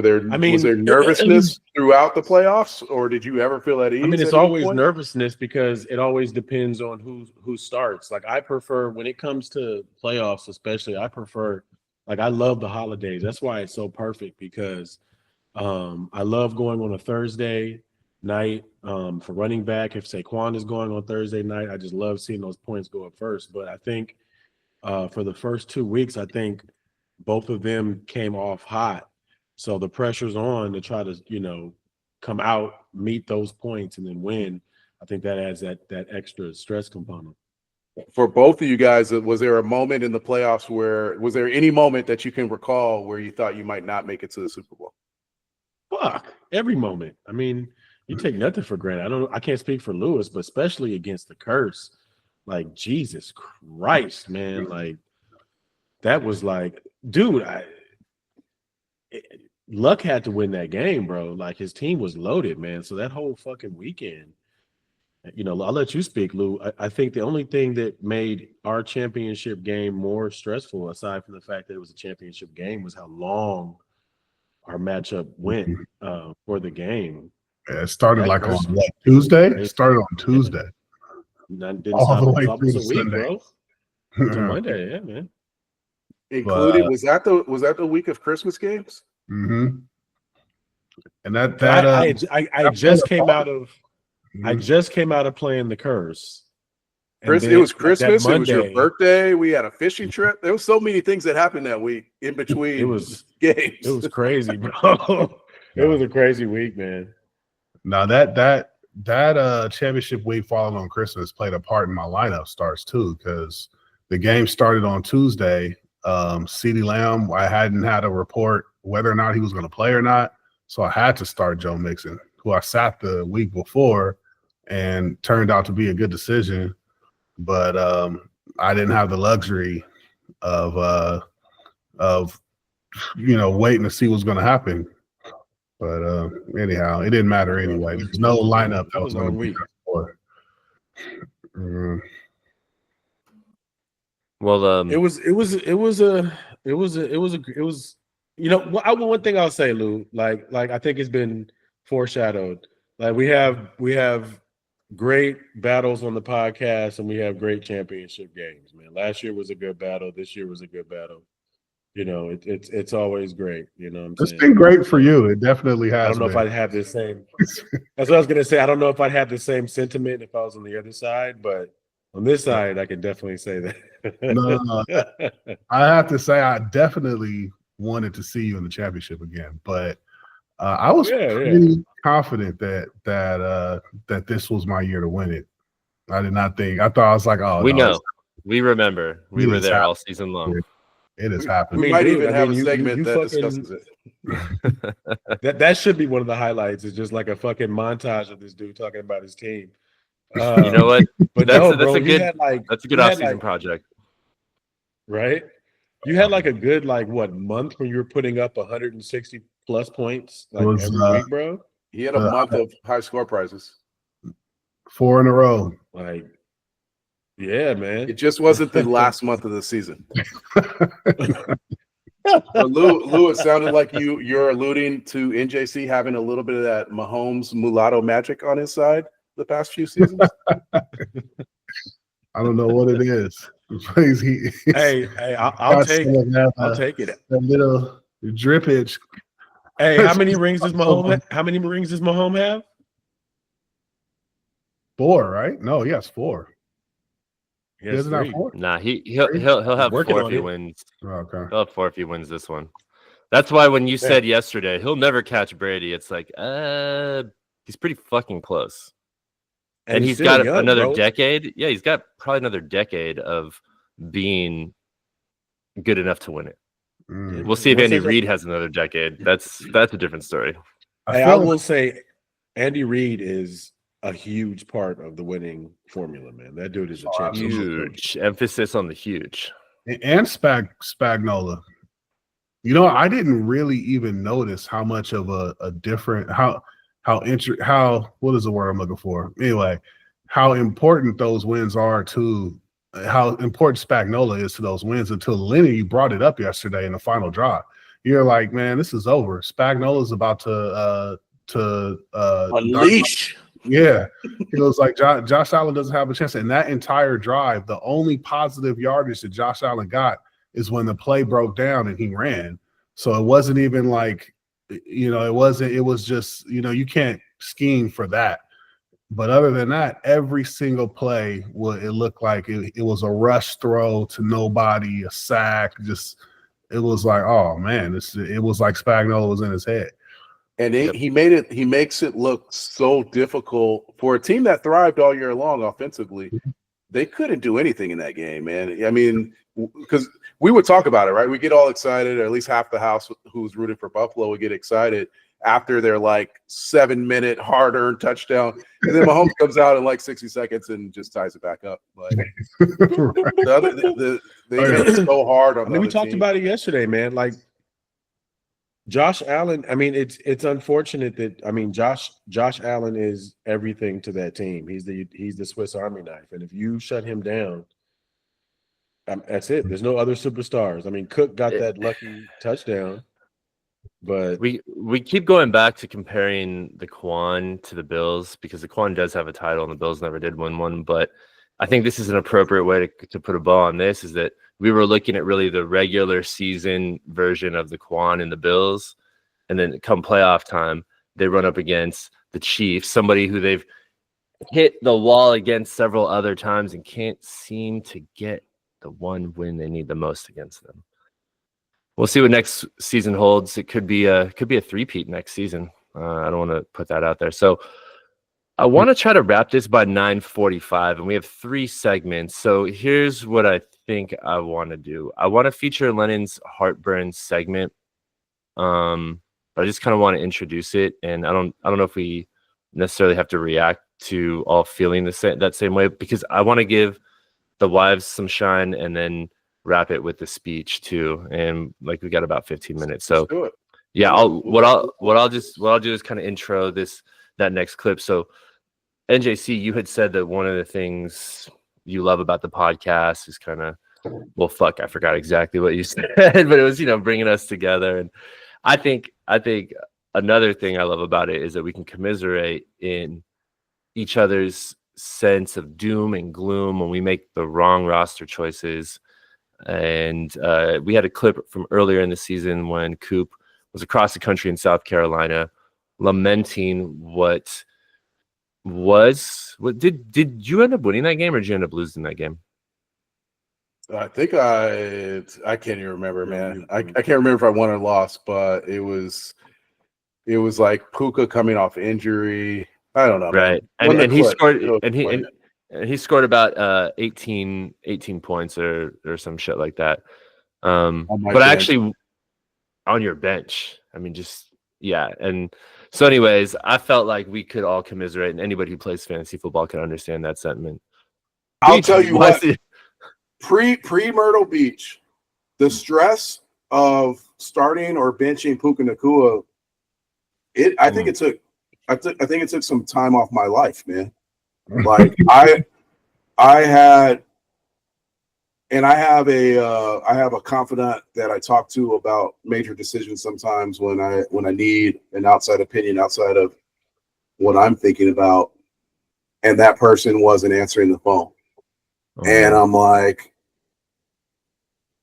there nervousness throughout the playoffs, or did you ever feel at ease? I mean, it's at any always point? nervousness because it always depends on who starts. Like I prefer when it comes to playoffs, especially. I love the holidays. That's why it's so perfect because I love going on a Thursday night for running back. If Saquon is going on Thursday night, I just love seeing those points go up first. But I think for the first 2 weeks, I think both of them came off hot. So the pressure's on to try to, come out, meet those points, and then win. I think that adds that extra stress component. For both of you guys, was there a moment in the playoffs was there any moment that you can recall where you thought you might not make it to the Super Bowl? Fuck, every moment. I mean, you take nothing for granted. I can't speak for Lewis, but especially against the Curse. Like, Jesus Christ, man. Like, that was like, dude, Luck had to win that game, bro. Like, his team was loaded, man. So that whole fucking weekend, I'll let you speak, Lou. I think the only thing that made our championship game more stressful, aside from the fact that it was a championship game, was how long our matchup went for the game. Yeah, it started like on Tuesday. It started on Tuesday. Didn't All stop the it way almost through a week, Sunday. bro. To Monday, yeah, man. Included was that the week of Christmas games? Mm-hmm. And I just came out of playing the Curse. And It was then, Christmas. that It was your Monday, birthday. We had a fishing trip. There was so many things that happened that week in between. It was games. It was crazy, bro. It was a crazy week, man. Now that championship week following on Christmas played a part in my lineup starts too, because the game started on Tuesday. CeeDee Lamb, I hadn't had a report whether or not he was going to play or not, so I had to start Joe Mixon, who I sat the week before, and turned out to be a good decision. But I didn't have the luxury of waiting to see what's going to happen. But anyhow, it didn't matter anyway. There's no lineup that was going to be for. Well, It was one thing I'll say, Lou, like I think it's been foreshadowed. Like we have great battles on the podcast and we have great championship games, man. Last year was a good battle. This year was a good battle. You know, it's always great. You know what I'm It's saying? been great for you. It definitely has. I don't know if I'd have the same. That's what I was gonna say. I don't know if I'd have the same sentiment if I was on the other side, but on this side, I can definitely say that. No. I have to say, I definitely wanted to see you in the championship again, but I was pretty confident that this was my year to win it. I did not think. I thought I was like, oh, we no, know, we remember, we were there all season long. It has happened. We might even have a segment that discusses it. That should be one of the highlights. Is just like a fucking montage of this dude talking about his team. You know what? But that's no, a bro, good that's a good off-season project, right? You had like a good month when you were putting up 160 plus points like every week, bro. He had a month of high score prizes. 4 in a row. Like, yeah, man. It just wasn't the last month of the season. Lou, it sounded like you're alluding to NJC having a little bit of that Mahomes mulatto magic on his side the past few seasons. I don't know what it is. Hey, I'll take it. I'll take it. A little drippage. Hey, how many rings does Mahomes have? 4, right? No, he has 4. He has doesn't have 4. Nah, he'll have 4 if he wins. Okay. He'll have 4 if he wins this one. That's why when you said yesterday he'll never catch Brady, it's like he's pretty fucking close. And he's got another decade. Yeah, he's got probably another decade of being good enough to win it. We'll see if Andy Reid has another decade. That's a different story. I will say Andy Reid is a huge part of the winning formula, man. That dude is a champion. Huge emphasis on the huge. And Spagnuolo. You know, I didn't really even notice how much of a different how what is the word I'm looking for? Anyway, how important those wins are to how important Spagnuolo is to those wins until Lenny, you brought it up yesterday in the final drive. You're like, man, this is over. Spagnuolo's about to unleash. Yeah. He was like, Josh Allen doesn't have a chance. And that entire drive, the only positive yardage that Josh Allen got is when the play broke down and he ran. So it wasn't even like, it was just, you can't scheme for that. But other than that, every single play, it looked like it was a rush throw to nobody, a sack. Just, it was like, oh man, it was like Spagnuolo was in his head. And he makes it look so difficult for a team that thrived all year long offensively. They couldn't do anything in that game, man. I mean, because we would talk about it, right? We get all excited, or at least half the house who's rooted for Buffalo would get excited after their 7-minute hard-earned touchdown. And then Mahomes comes out in 60 seconds and just ties it back up. Like they hit so hard on we talked about it yesterday, man. Like Josh Allen, I mean, it's unfortunate that Josh Allen is everything to that team. He's the Swiss Army knife, and if you shut him down, that's it. There's no other superstars. I mean, Cook got that lucky touchdown, but we keep going back to comparing the Quan to the Bills because the Quan does have a title and the Bills never did win one. But I think this is an appropriate way to put a bow on this. Is that we were looking at really the regular season version of the Quan and the Bills, and then come playoff time, they run up against the Chiefs, somebody who they've hit the wall against several other times and can't seem to get the one win they need the most against them. we'll see what next season holds. It could be a three-peat next season. I don't want to put that out there. So I want to try to wrap this by 9:45, and we have 3 segments. So here's what I think I want to do. I want to feature Lennon's heartburn segment. But I just kind of want to introduce it, and I don't know if we necessarily have to react to all feeling that same way, because I want to give the wives some shine and then wrap it with the speech too. And like we got about 15 minutes, so Do it. yeah. What I'll do is kind of intro that next clip. So NJC, you had said that one of the things you love about the podcast is kind of, well, fuck, I forgot exactly what you said, but it was, bringing us together. And I think another thing I love about it is that we can commiserate in each other's sense of doom and gloom when we make the wrong roster choices. And we had a clip from earlier in the season when Coop was across the country in South Carolina lamenting did you end up winning that game, or did you end up losing that game? I think I can't even remember, man. I can't remember if I won or lost, but it was like Puka coming off injury. I don't know. Right. Man. And he Clip. scored and he scored about 18 points or some shit like that. But bench. actually on your bench. I mean, just yeah. And so anyways, I felt like we could all commiserate, and anybody who plays fantasy football can understand that sentiment. I'll tell you what. Pre Myrtle Beach, the stress of starting or benching Puka Nacua, I think it took some time off my life, man. Like I have a confidant that I talk to about major decisions sometimes when I need an outside opinion outside of what I'm thinking about, and that person wasn't answering the phone. And I'm like,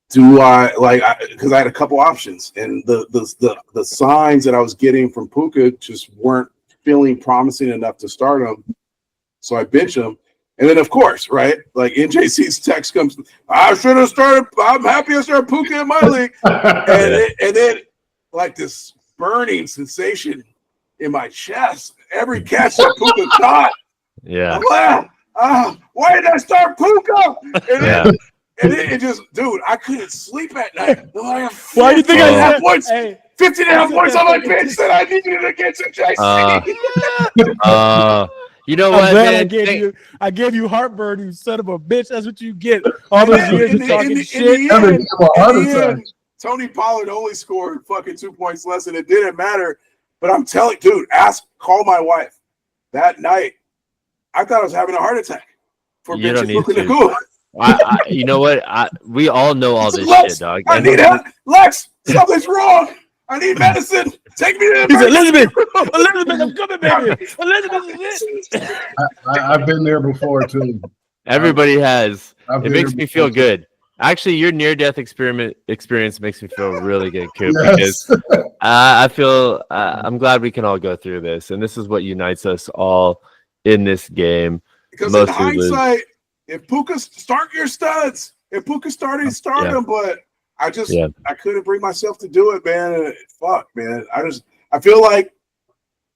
do I because I had a couple options, and the signs that I was getting from Puka just weren't feeling promising enough to start him. So I bench him. And then, of course, right, like NJC's text comes, I should have started. I'm happy I started Puka in my league. and then like this burning sensation in my chest. Every catch that Puka caught. Yeah. I'm like, why did I start Puka? And it just, dude, I couldn't sleep at night. Like, Why do you think I said points? Hey, 15 and a half points on my bench that I needed against NJC. You know I'm what, glad man? I gave you heartburn, you son of a bitch. That's what you get. All those years of talking in shit. the end, Tony Pollard only scored fucking 2 points less, and it didn't matter. But I'm telling, dude, call my wife. That night, I thought I was having a heart attack for You don't benching need Puka to. Nacua. You know what? We all know all this Lex, shit, dog. I need help. Lex, something's wrong. I need medicine. Take me to the He said, emergency Elizabeth, I'm coming, baby. Elizabeth is it. I've been there before too. Everybody has. I've It been makes there me feel before, too. good. Actually, your near-death experience makes me feel really good, Coop, Yes. because I feel I'm glad we can all go through this, and this is what unites us all in this game. Because in Mostly lose. hindsight, if Puka start your studs, if Puka started, start Yeah. him. But I just Yeah. I couldn't bring myself to do it, man. And fuck, man. I feel like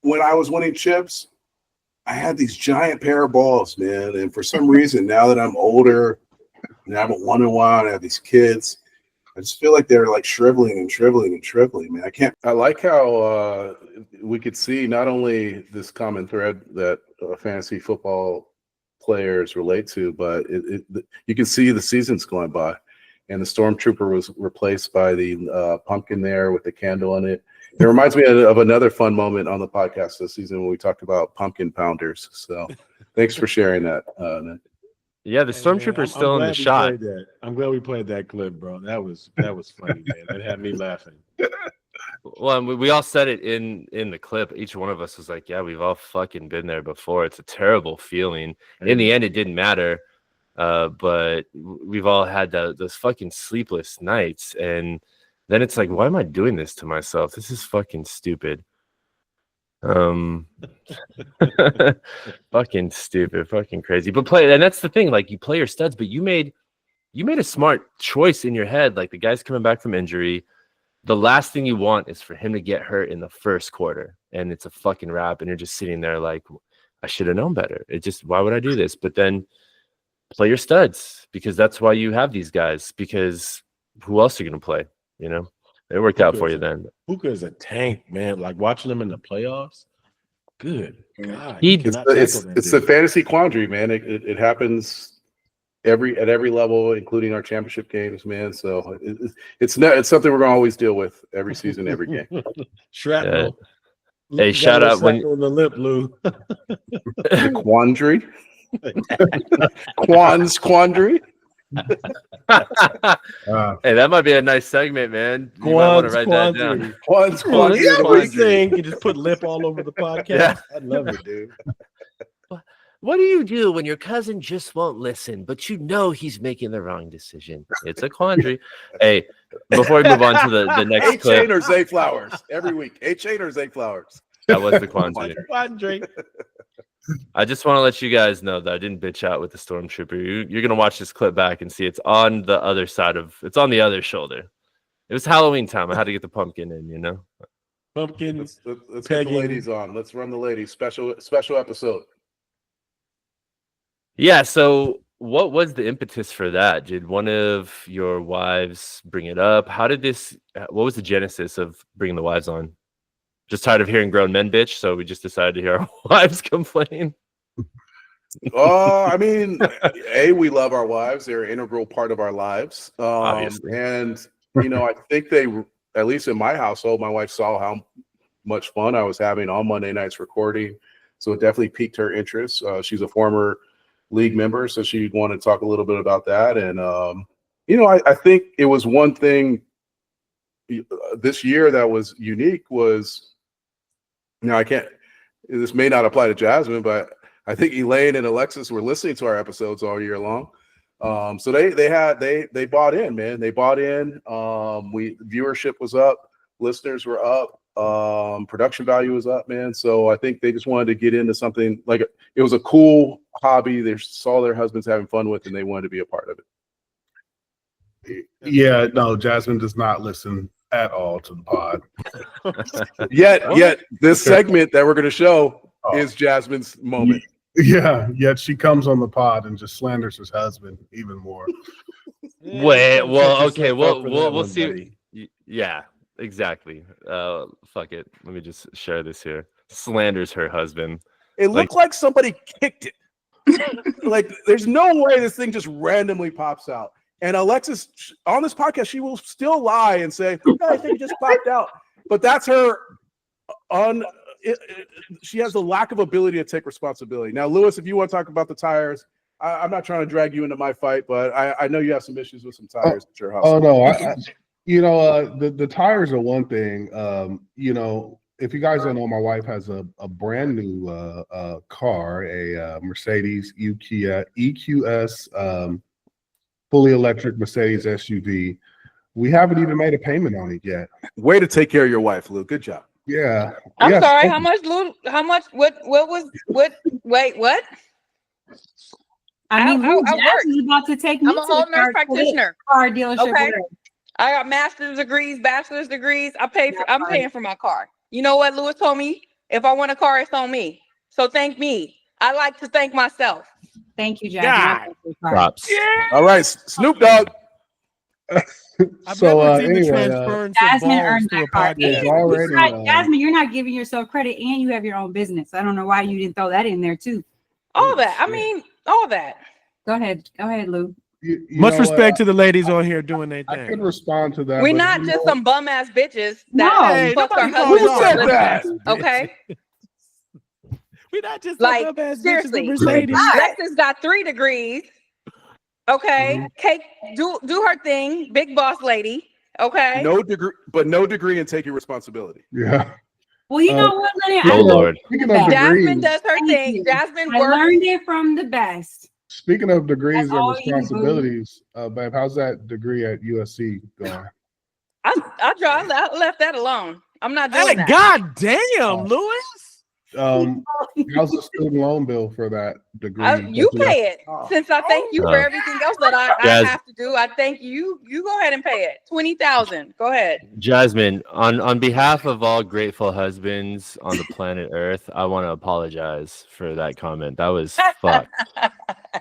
when I was winning chips, I had these giant pair of balls, man. And for some reason, now that I'm older and I haven't won in a while, and I have these kids, I just feel like they're like shriveling, man. I can't. I like how we could see not only this common thread that fantasy football players relate to, but you can see the seasons going by, and the Stormtrooper was replaced by the pumpkin there with the candle in it. It reminds me of another fun moment on the podcast this season when we talked about pumpkin pounders. So thanks for sharing that, Nick. Yeah, the Stormtrooper's still in the shot. I'm glad we played that clip, bro. That was funny, man. That had me laughing. Well, and we all said it in the clip. Each one of us was like, yeah, we've all fucking been there before. It's a terrible feeling. In the end, it didn't matter. But we've all had those fucking sleepless nights. And then it's like, why am I doing this to myself? This is fucking stupid. Fucking stupid, fucking crazy. But and that's the thing, like, you play your studs, but you made a smart choice in your head. Like, the guy's coming back from injury. the last thing you want is for him to get hurt in the first quarter, and it's a fucking wrap, and you're just sitting there like, I should have known better. It just, why would I do this? But then play your studs, because that's why you have these guys, because who else are you going to play? You know, it worked out for you then. Puka is a tank, man. Like watching him in the playoffs. Good God. It's a fantasy quandary, man. It happens at every level, including our championship games, man. So it's something we're going to always deal with every season, every game. Shrapnel. Hey, shout out when on the lip, Lou. Quandary. Quandary. Hey, that might be a nice segment, man. You might want to write that down. Quandary. Yeah, one thing, you just put lip all over the podcast. Yeah. I love it, dude. What do you do when your cousin just won't listen, but you know he's making the wrong decision? It's a quandary. Hey, before we move on to the next A-Chain clip, or Zay Flowers every week. A-Chain or Zay Flowers. that was the quandary. Quandary. I just want to let you guys know that I didn't bitch out with the Stormtrooper. You're gonna watch this clip back and see it's on the other side of, it's on the other shoulder. It was Halloween time. I had to get the pumpkin in, you know. Pumpkin. Let's get the Pegging. ladies on. Let's run the ladies. Special episode. Yeah. So, what was the impetus for that? Did one of your wives bring it up? How did this? What was the genesis of bringing the wives on? Just tired of hearing grown men bitch, so we just decided to hear our wives complain. I mean, we love our wives. They're an integral part of our lives. Obviously. And, you know, I think they, at least in my household, my wife saw how much fun I was having on Monday nights recording. So it definitely piqued her interest. She's a former league member, so she wanted to talk a little bit about that. And, you know, I think it was one thing this year that was unique was, now this may not apply to Jasmine, but I think Elaine and Alexis were listening to our episodes all year long. So they bought in, man. They bought in. Viewership was up, listeners were up, production value was up, man. So I think they just wanted to get into something like it was a cool hobby. They saw their husbands having fun with, and they wanted to be a part of it. Yeah, no, Jasmine does not listen at all to the pod. Yet this segment that we're going to show is Jasmine's moment. Yeah, yet she comes on the pod and just slanders her husband even more. Wait, well, okay, We'll we'll see. Yeah, exactly. Fuck it. Let me just share this here. Slanders her husband. It looked like somebody kicked it. Like, there's no way this thing just randomly pops out. And Alexis, on this podcast, she will still lie and say, I think it just popped out. But that's her she has a lack of ability to take responsibility. Now, Lewis, if you want to talk about the tires, I'm not trying to drag you into my fight, but I know you have some issues with some tires at your house. Oh, no. The tires are one thing. You know, if you guys don't know, my wife has a brand new car, a Mercedes EQS fully electric Mercedes SUV. We haven't even made a payment on it yet. Way to take care of your wife, Lou. Good job. Yeah. I'm Yes. sorry. How much? What? Wait, what? I mean, I Lou work. Jasmine's about to take me I'm a to whole the nurse practitioner. car dealership. Okay. with her. I got master's degrees, bachelor's degrees. I'm paying for my car. You know what Lewis told me? If I want a car, it's on me. So thank me. I like to thank myself. Thank you, Jasmine. Props. All right, Snoop Dogg. I've So, never seen the anyway, transference of Jasmine balls earned to a that car. podcast. And already, besides, Jasmine, you're not giving yourself credit, and you have your own business. I don't know why you didn't throw that in there too. All that. I mean, all that. Go ahead, Lou. You Much know respect what? to the ladies on here doing their I could thing. respond to that. We're but not you just know- some bum ass bitches No. that Hey, fuck our nobody husbands. calls said for that? living. Okay. We're not just Like, like bitches seriously. with Mercedes. Alexis got 3 degrees. Okay. Kate, do her thing. Big boss lady. Okay. No degree in taking responsibility. Yeah. Well, you know what, Lenny? Oh, Lord. Speaking of Jasmine degrees, does her Thank thing. you. Jasmine I works. learned it from the best. speaking of degrees That's and all you do. responsibilities, babe, how's that degree at USC going? I left that alone. I'm not doing Hey, that. God damn, Lewis. How's the student loan bill for that degree? You pay it. Since I thank you for Oh. everything else that I Jazz- have to do, I thank you. You go ahead and pay it. 20,000. Go ahead. Jasmine, on behalf of all grateful husbands on the planet Earth, I want to apologize for that comment. That was fuck.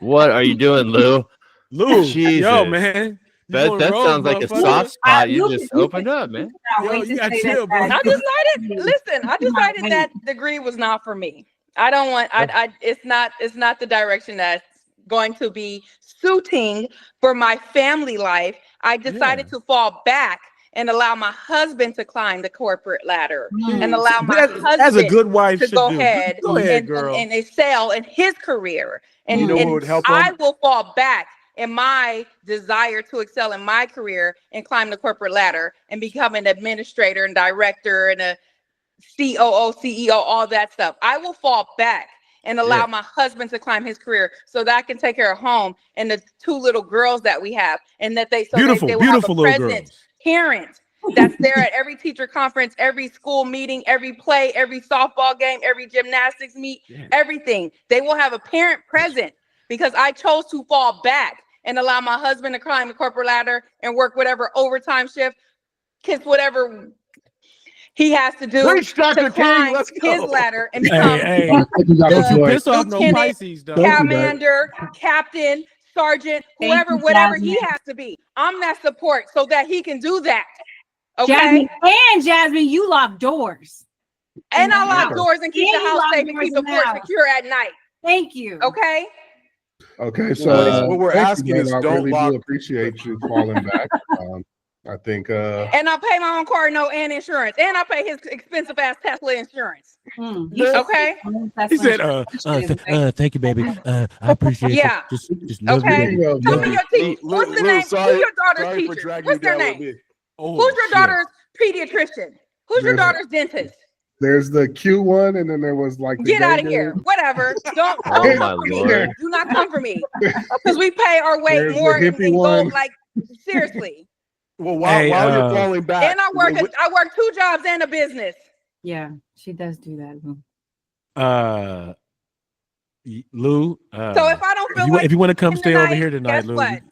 What are you doing, Lou? Lou, Jesus. yo, man. You That on the that road, sounds like a motherfucker. soft spot. You You just can- opened up, man. Cannot Yo, wait you to gotta say chill, that bro. fast. I decided, listen, I decided that degree was not for me. I don't want, it's not the direction that's going to be suiting for my family life. I decided to fall back and allow my husband to climb the corporate ladder and allow my As a husband good wife to should go do. ahead, Go ahead, and, girl. and excel in his career. And, You know what and would help I him? will fall back in my desire to excel in my career and climb the corporate ladder and become an administrator and director and a COO, CEO, all that stuff. I will fall back and allow Yeah. my husband to climb his career so that I can take care of home and the 2 little girls that we have, and that they Beautiful, will beautiful have a little present girls. parent that's there at every teacher conference, every school meeting, every play, every softball game, every gymnastics meet, Yeah. everything. They will have a parent present because I chose to fall back and allow my husband to climb the corporate ladder and work whatever overtime shift, kiss whatever he has to do Preach, Dr. to King, clean let's his go. ladder and Hey, become hey, Thank you, Dr. don't you Floyd. piss off no Lieutenant, Pisces, dog. Don't do that. commander, captain, sergeant, Thank whoever, you, whatever he Jasmine. has to be. I'm that support so that he can do that. Okay. Jasmine, you lock doors. And I in the lock house. doors and keep And the you house lock safe and doors keep the in the fort house. secure at night. Thank you. Okay. Okay, so what we're thank you, asking man. is I don't really lock- do appreciate you falling back. I think And I pay my own car note and insurance. And I pay his expensive ass Tesla insurance. Okay. He said, thank you, baby. I appreciate Yeah. you. Just love Okay. you. Speaking of Tell money, me your teacher. What's the name? Who's your daughter's teacher? What's their name? Oh, Who's your shit. daughter's pediatrician? Who's your There's- daughter's dentist? there's the Q one, and then there was like the Get out of gay here. dude. Whatever. Don't Oh come my for me. Lord. Do not come for me. Because we pay our weight There's the more in hippie gold. one. Like, seriously. Well, while Hey, you're falling back, And I work 2 jobs and a business. Yeah, she does do that. Lou. Lou. So if I don't feel like if you want to come in the stay over night, here tonight, guess Lou, what?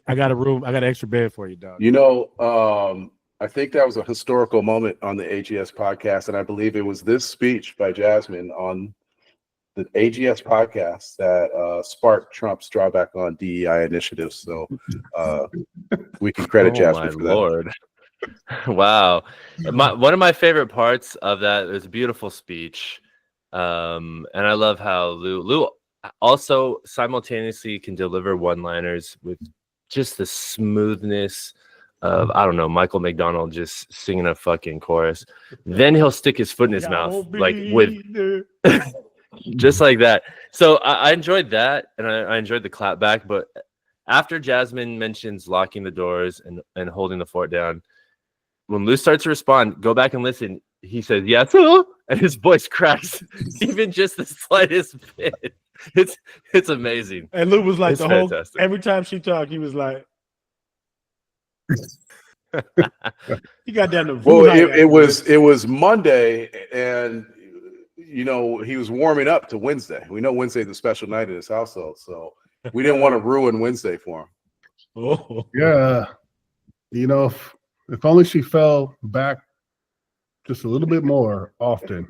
I got a room. I got an extra bed for you, dog. You know, I think that was a historical moment on the AGS podcast, and I believe it was this speech by Jasmine on the AGS podcast that sparked Trump's drawback on DEI initiatives. So we can credit Jasmine my for that. Lord. Wow. One of my favorite parts of that is a beautiful speech. And I love how Lou also simultaneously can deliver one-liners with just the smoothness of, I don't know, Michael McDonald just singing a fucking chorus. Then he'll stick his foot in his mouth, like with just like that. So I enjoyed that, and I enjoyed the clap back. But after Jasmine mentions locking the doors and holding the fort down, when Lou starts to respond, go back and listen. He says, yes, and his voice cracks even just the slightest bit. It's amazing. And Lou was like It's the whole fantastic. every time she talked, he was like he got down to Well, Vuhai it was Monday, and you know he was warming up to Wednesday. We know Wednesday's a special night in his household, so we didn't want to ruin Wednesday for him. Oh. Yeah, you know, if only she fell back just a little bit more often,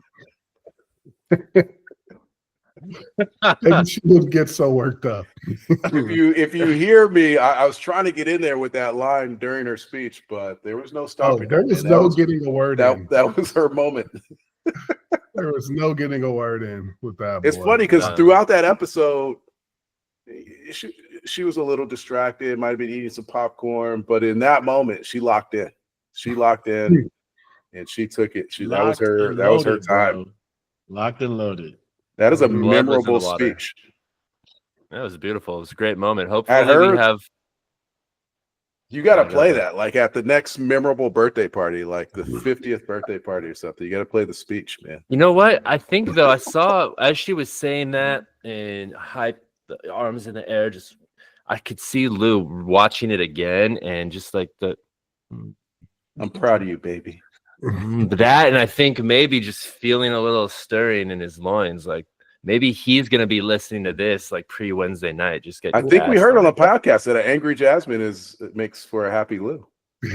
maybe she would get so worked up. If you hear me, I was trying to get in there with that line during her speech, but there was no Oh, stopping. there her, was man. no getting a word in. That was her moment. There was no getting a word in with that. It's boy. funny because throughout that episode, she was a little distracted, might have been eating some popcorn, but in that moment, she locked in. She locked in, and she took it. That was her time. Locked and loaded. That is a Blood was in the memorable water. speech. That was beautiful. It was a great moment. Hopefully heard- we have. You got to Yeah, go play ahead. that like at the next memorable birthday party, like the 50th birthday party or something. You got to play the speech, man. You know what? I think though I saw as she was saying that and hype the arms in the air, just I could see Lou watching it again and just like the I'm proud of you, baby. But that, and I think maybe just feeling a little stirring in his loins, like maybe he's gonna be listening to this like pre-Wednesday night. Just get. I think we heard on the it. podcast that an angry Jasmine makes for a happy Lou.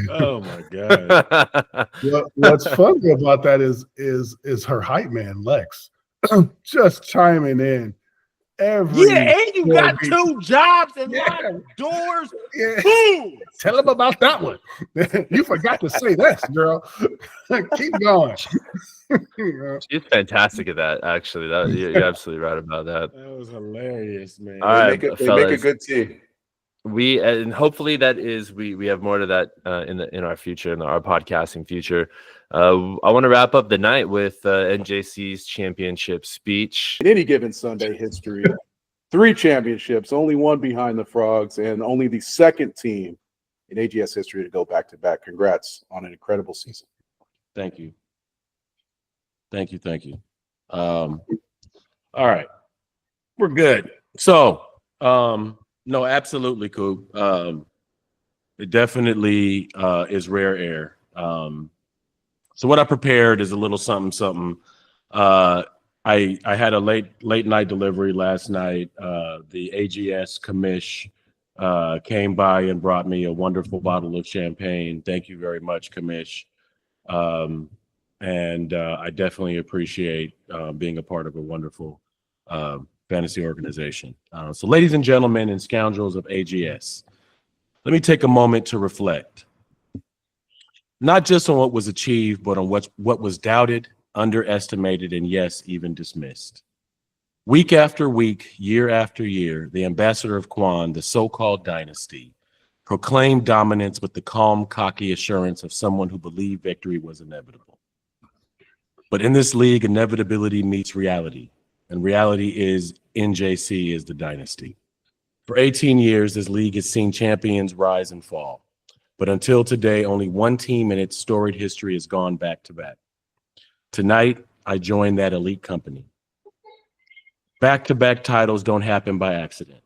Oh my god! What's funny about that is her hype man Lex just chiming in every. Yeah, and you got week. 2 jobs and Yeah. locked doors. Yeah. Boom. Tell him about that one. You forgot to say this, girl. Keep going. She's fantastic at that. Actually, you're absolutely right about that. That was hilarious, man. All right, They make a fellas. good team. We and hopefully that is we have more to that in our future, in our podcasting future. I want to wrap up the night with NJC's championship speech. In any given Sunday history, 3 championships, only one behind the Frogs, and only the second team in AGS history to go back-to-back. Congrats on an incredible season. Thank you. All right. We're good. So, no, absolutely, Coop. It definitely is rare air. So what I prepared is a little something. I had a late night delivery last night. The AGS commish came by and brought me a wonderful bottle of champagne. Thank you very much, commish. And I definitely appreciate being a part of a wonderful fantasy organization. So ladies and gentlemen and scoundrels of AGS, let me take a moment to reflect, not just on what was achieved, but on what was doubted, underestimated, and yes, even dismissed. Week after week, year after year, the ambassador of Quan, the so-called dynasty, proclaimed dominance with the calm, cocky assurance of someone who believed victory was inevitable. But in this league, inevitability meets reality. And reality is NJC is the dynasty. For 18 years, this league has seen champions rise and fall. But until today, only one team in its storied history has gone back to back. Tonight, I joined that elite company. Back-to-back titles don't happen by accident.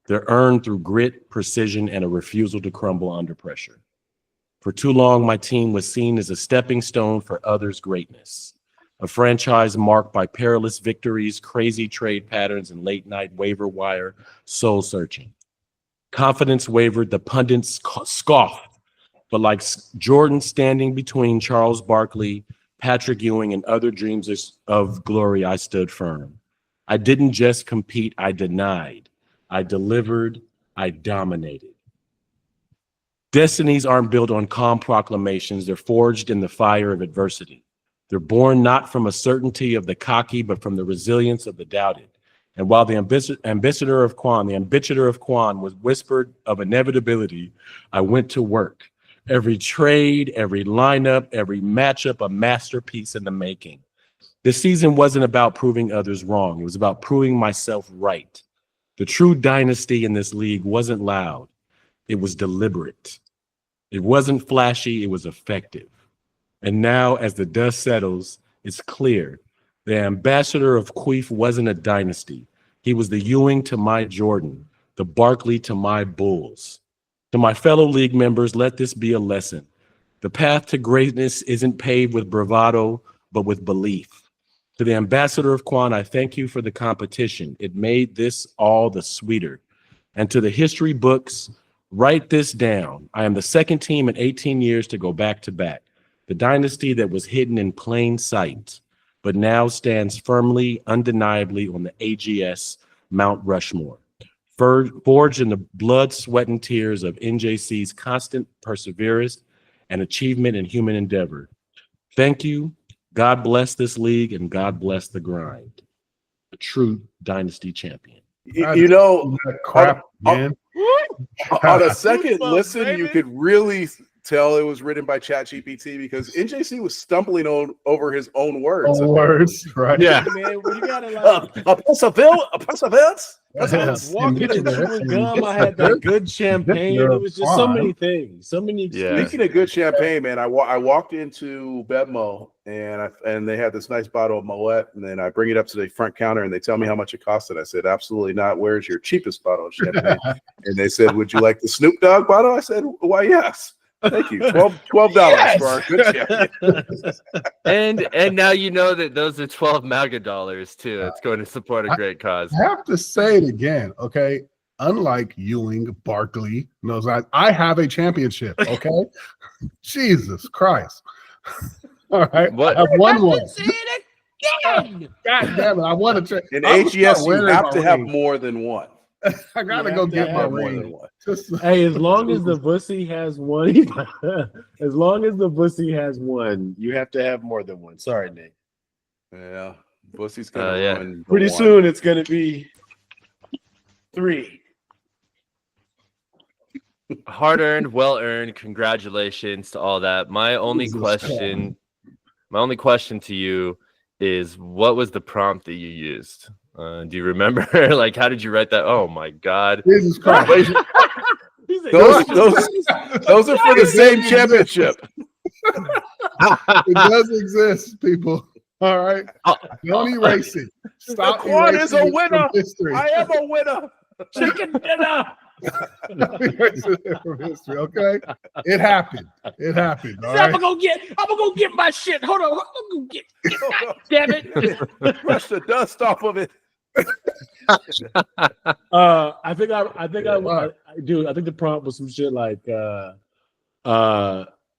They're earned through grit, precision, and a refusal to crumble under pressure. For too long, my team was seen as a stepping stone for others' greatness. A franchise marked by perilous victories, crazy trade patterns, and late-night waiver wire soul-searching. Confidence wavered, the pundits scoffed, but like Jordan standing between Charles Barkley, Patrick Ewing, and other dreams of glory, I stood firm. I didn't just compete, I denied. I delivered, I dominated. Destinies aren't built on calm proclamations, they're forged in the fire of adversity. They're born not from a certainty of the cocky, but from the resilience of the doubted. And while the ambassador of Quan was whispered of inevitability, I went to work. Every trade, every lineup, every matchup, a masterpiece in the making. This season wasn't about proving others wrong. It was about proving myself right. The true dynasty in this league wasn't loud. It was deliberate. It wasn't flashy. It was effective. And now, as the dust settles, it's clear the ambassador of Queef wasn't a dynasty. He was the Ewing to my Jordan, the Barkley to my Bulls. To my fellow league members, let this be a lesson. The path to greatness isn't paved with bravado, but with belief. To the ambassador of Quan, I thank you for the competition. It made this all the sweeter. And to the history books, write this down. I am the second team in 18 years to go back to back. The dynasty that was hidden in plain sight, but now stands firmly, undeniably on the AGS Mount Rushmore, forged in the blood, sweat, and tears of NJC's constant perseverance and achievement in human endeavor. Thank you. God bless this league, and God bless the grind. A true dynasty champion. You know, crap, man. on a second Goosebumps, listen, baby. you could really tell it was written by ChatGPT because NJC was stumbling over his own words. Right? Yeah, man. Well, you gotta like A perseverance. Yes. walking into chewing gum. I had that good champagne. It was just so many things, so many experiences. Speaking of good champagne, man, I walked into Bevmo and they had this nice bottle of Moet, and then I bring it up to the front counter and they tell me how much it costed. I said, absolutely not. Where's your cheapest bottle of champagne? And they said, would you like the Snoop Dogg bottle? I said, why, yes. Thank you. $12 for our good champion. And now you know that those are 12 MAGA dollars too. It's going to support a great cause. I have to say it again, okay? Unlike Ewing, Barkley, knows I have a championship, okay? Jesus Christ. All right. What? I've won one. Say it again. God damn it. I won a championship. In AGS, you have to have more than one. I gotta You go have to get my have more ring. than one. Just- Hey, as long as the bussy has one, as long as the bussy has one, you have to have more than one. Sorry, Nick. Yeah. Bussy's gonna Yeah. run the Pretty one. soon it's gonna be 3. Hard earned, well earned. Congratulations to all that. My only Jesus question to you is, what was the prompt that you used? Do you remember? Like, how did you write that? Oh my God. Jesus Christ. Those are for the same championship. It does exist, people. All right. Don't erase it. Stop. Quan is a erasing it from winner. history. I am a winner. Chicken dinner. Don't erase it from history, okay? It happened. It happened. All I'm right. gonna go get my shit. Hold on. I'm gonna get damn it. Brush the dust off of it. I think the prompt was some shit like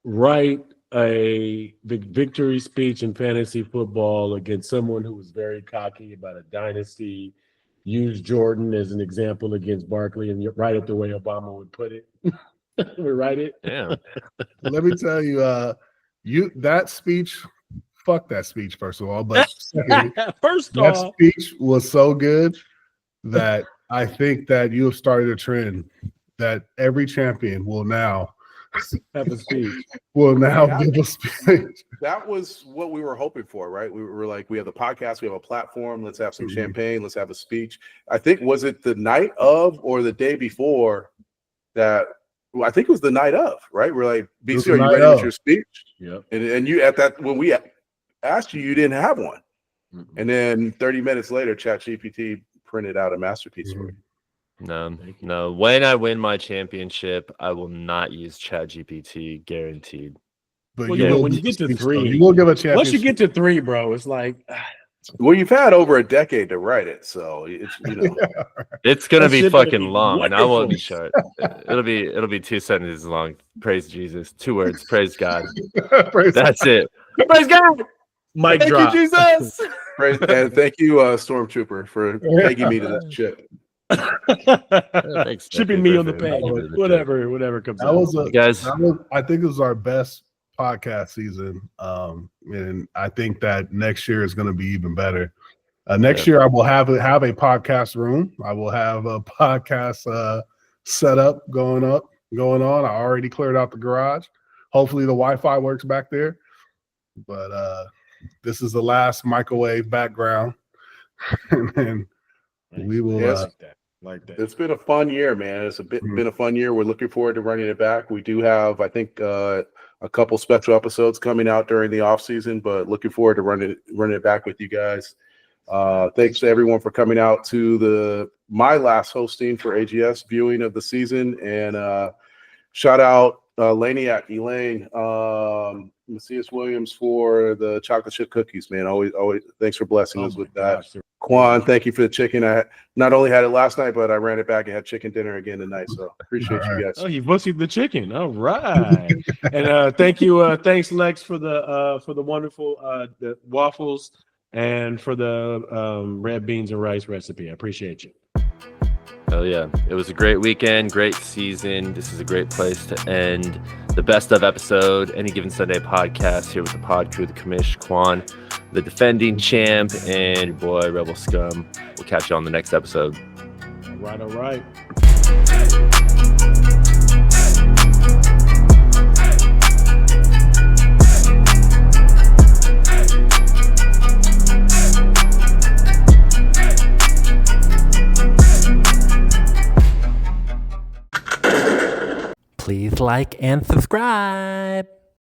write a big victory speech in fantasy football against someone who was very cocky about a dynasty. Use Jordan as an example against Barkley, and you write it the way Obama would put it. We write it. Yeah. Let me tell you, that speech, fuck that speech, first of all. But secondly, First that off, speech was so good that I think that you have started a trend that every champion will now have a speech. give a speech. That was what we were hoping for, right? We were like, we have the podcast, we have a platform, let's have some champagne, let's have a speech. I think, was it the night of or the day before that? Well, I think it was the night of, right? We're like, BC, are you ready with your speech? Yep. And you, at that, when we asked you, you didn't have one. And then 30 minutes later, ChatGPT printed out a masterpiece for you. No. When I win my championship, I will not use ChatGPT, guaranteed. But Well, you yeah, will when you give get a to speech, 3, though. You will give a championship. once you get to 3, bro, it's like Well, you've had over a decade to write it, so it's It's gonna That be shit better fucking be long, and I won't be wonderful. short. It'll be 2 sentences long. Praise Jesus. 2 words. Praise God. Praise That's it. Praise God. mic Thank drop. you, Jesus. and thank you, Stormtrooper, for taking me to this ship. Thanks, Shipping Nick. me on the Thank peg. you for the Whatever comes That out. was a, Guys. I think it was our best podcast season, and I think that next year is going to be even better. Next year, I will have a podcast room. I will have a podcast setup going on. I already cleared out the garage. Hopefully, the Wi-Fi works back there. But this is the last microwave background, and we will. Yes. Like that. It's been a fun year, man. It's been a fun year. We're looking forward to running it back. We do have, I think, a couple special episodes coming out during the off season, but looking forward to running it back with you guys. Thanks to everyone for coming out to my last hosting for AGS viewing of the season, and shout out Laniac, Elaine, Macias Williams for the chocolate chip cookies, man. Always thanks for blessing us with that. Quan, thank you for the chicken. I not only had it last night, but I ran it back and had chicken dinner again tonight. So appreciate you guys. Oh, you bussied the chicken. All right. And thank you. Thanks, Lex, for the wonderful the waffles and for the red beans and rice recipe. I appreciate you. Hell yeah. It was a great weekend, great season. This is a great place to end the best of episode, Any Given Sunday podcast, here with the pod crew, the commish, Quan, the defending champ, and your boy, Rebel Scum. We'll catch you on the next episode. All right. Please like and subscribe.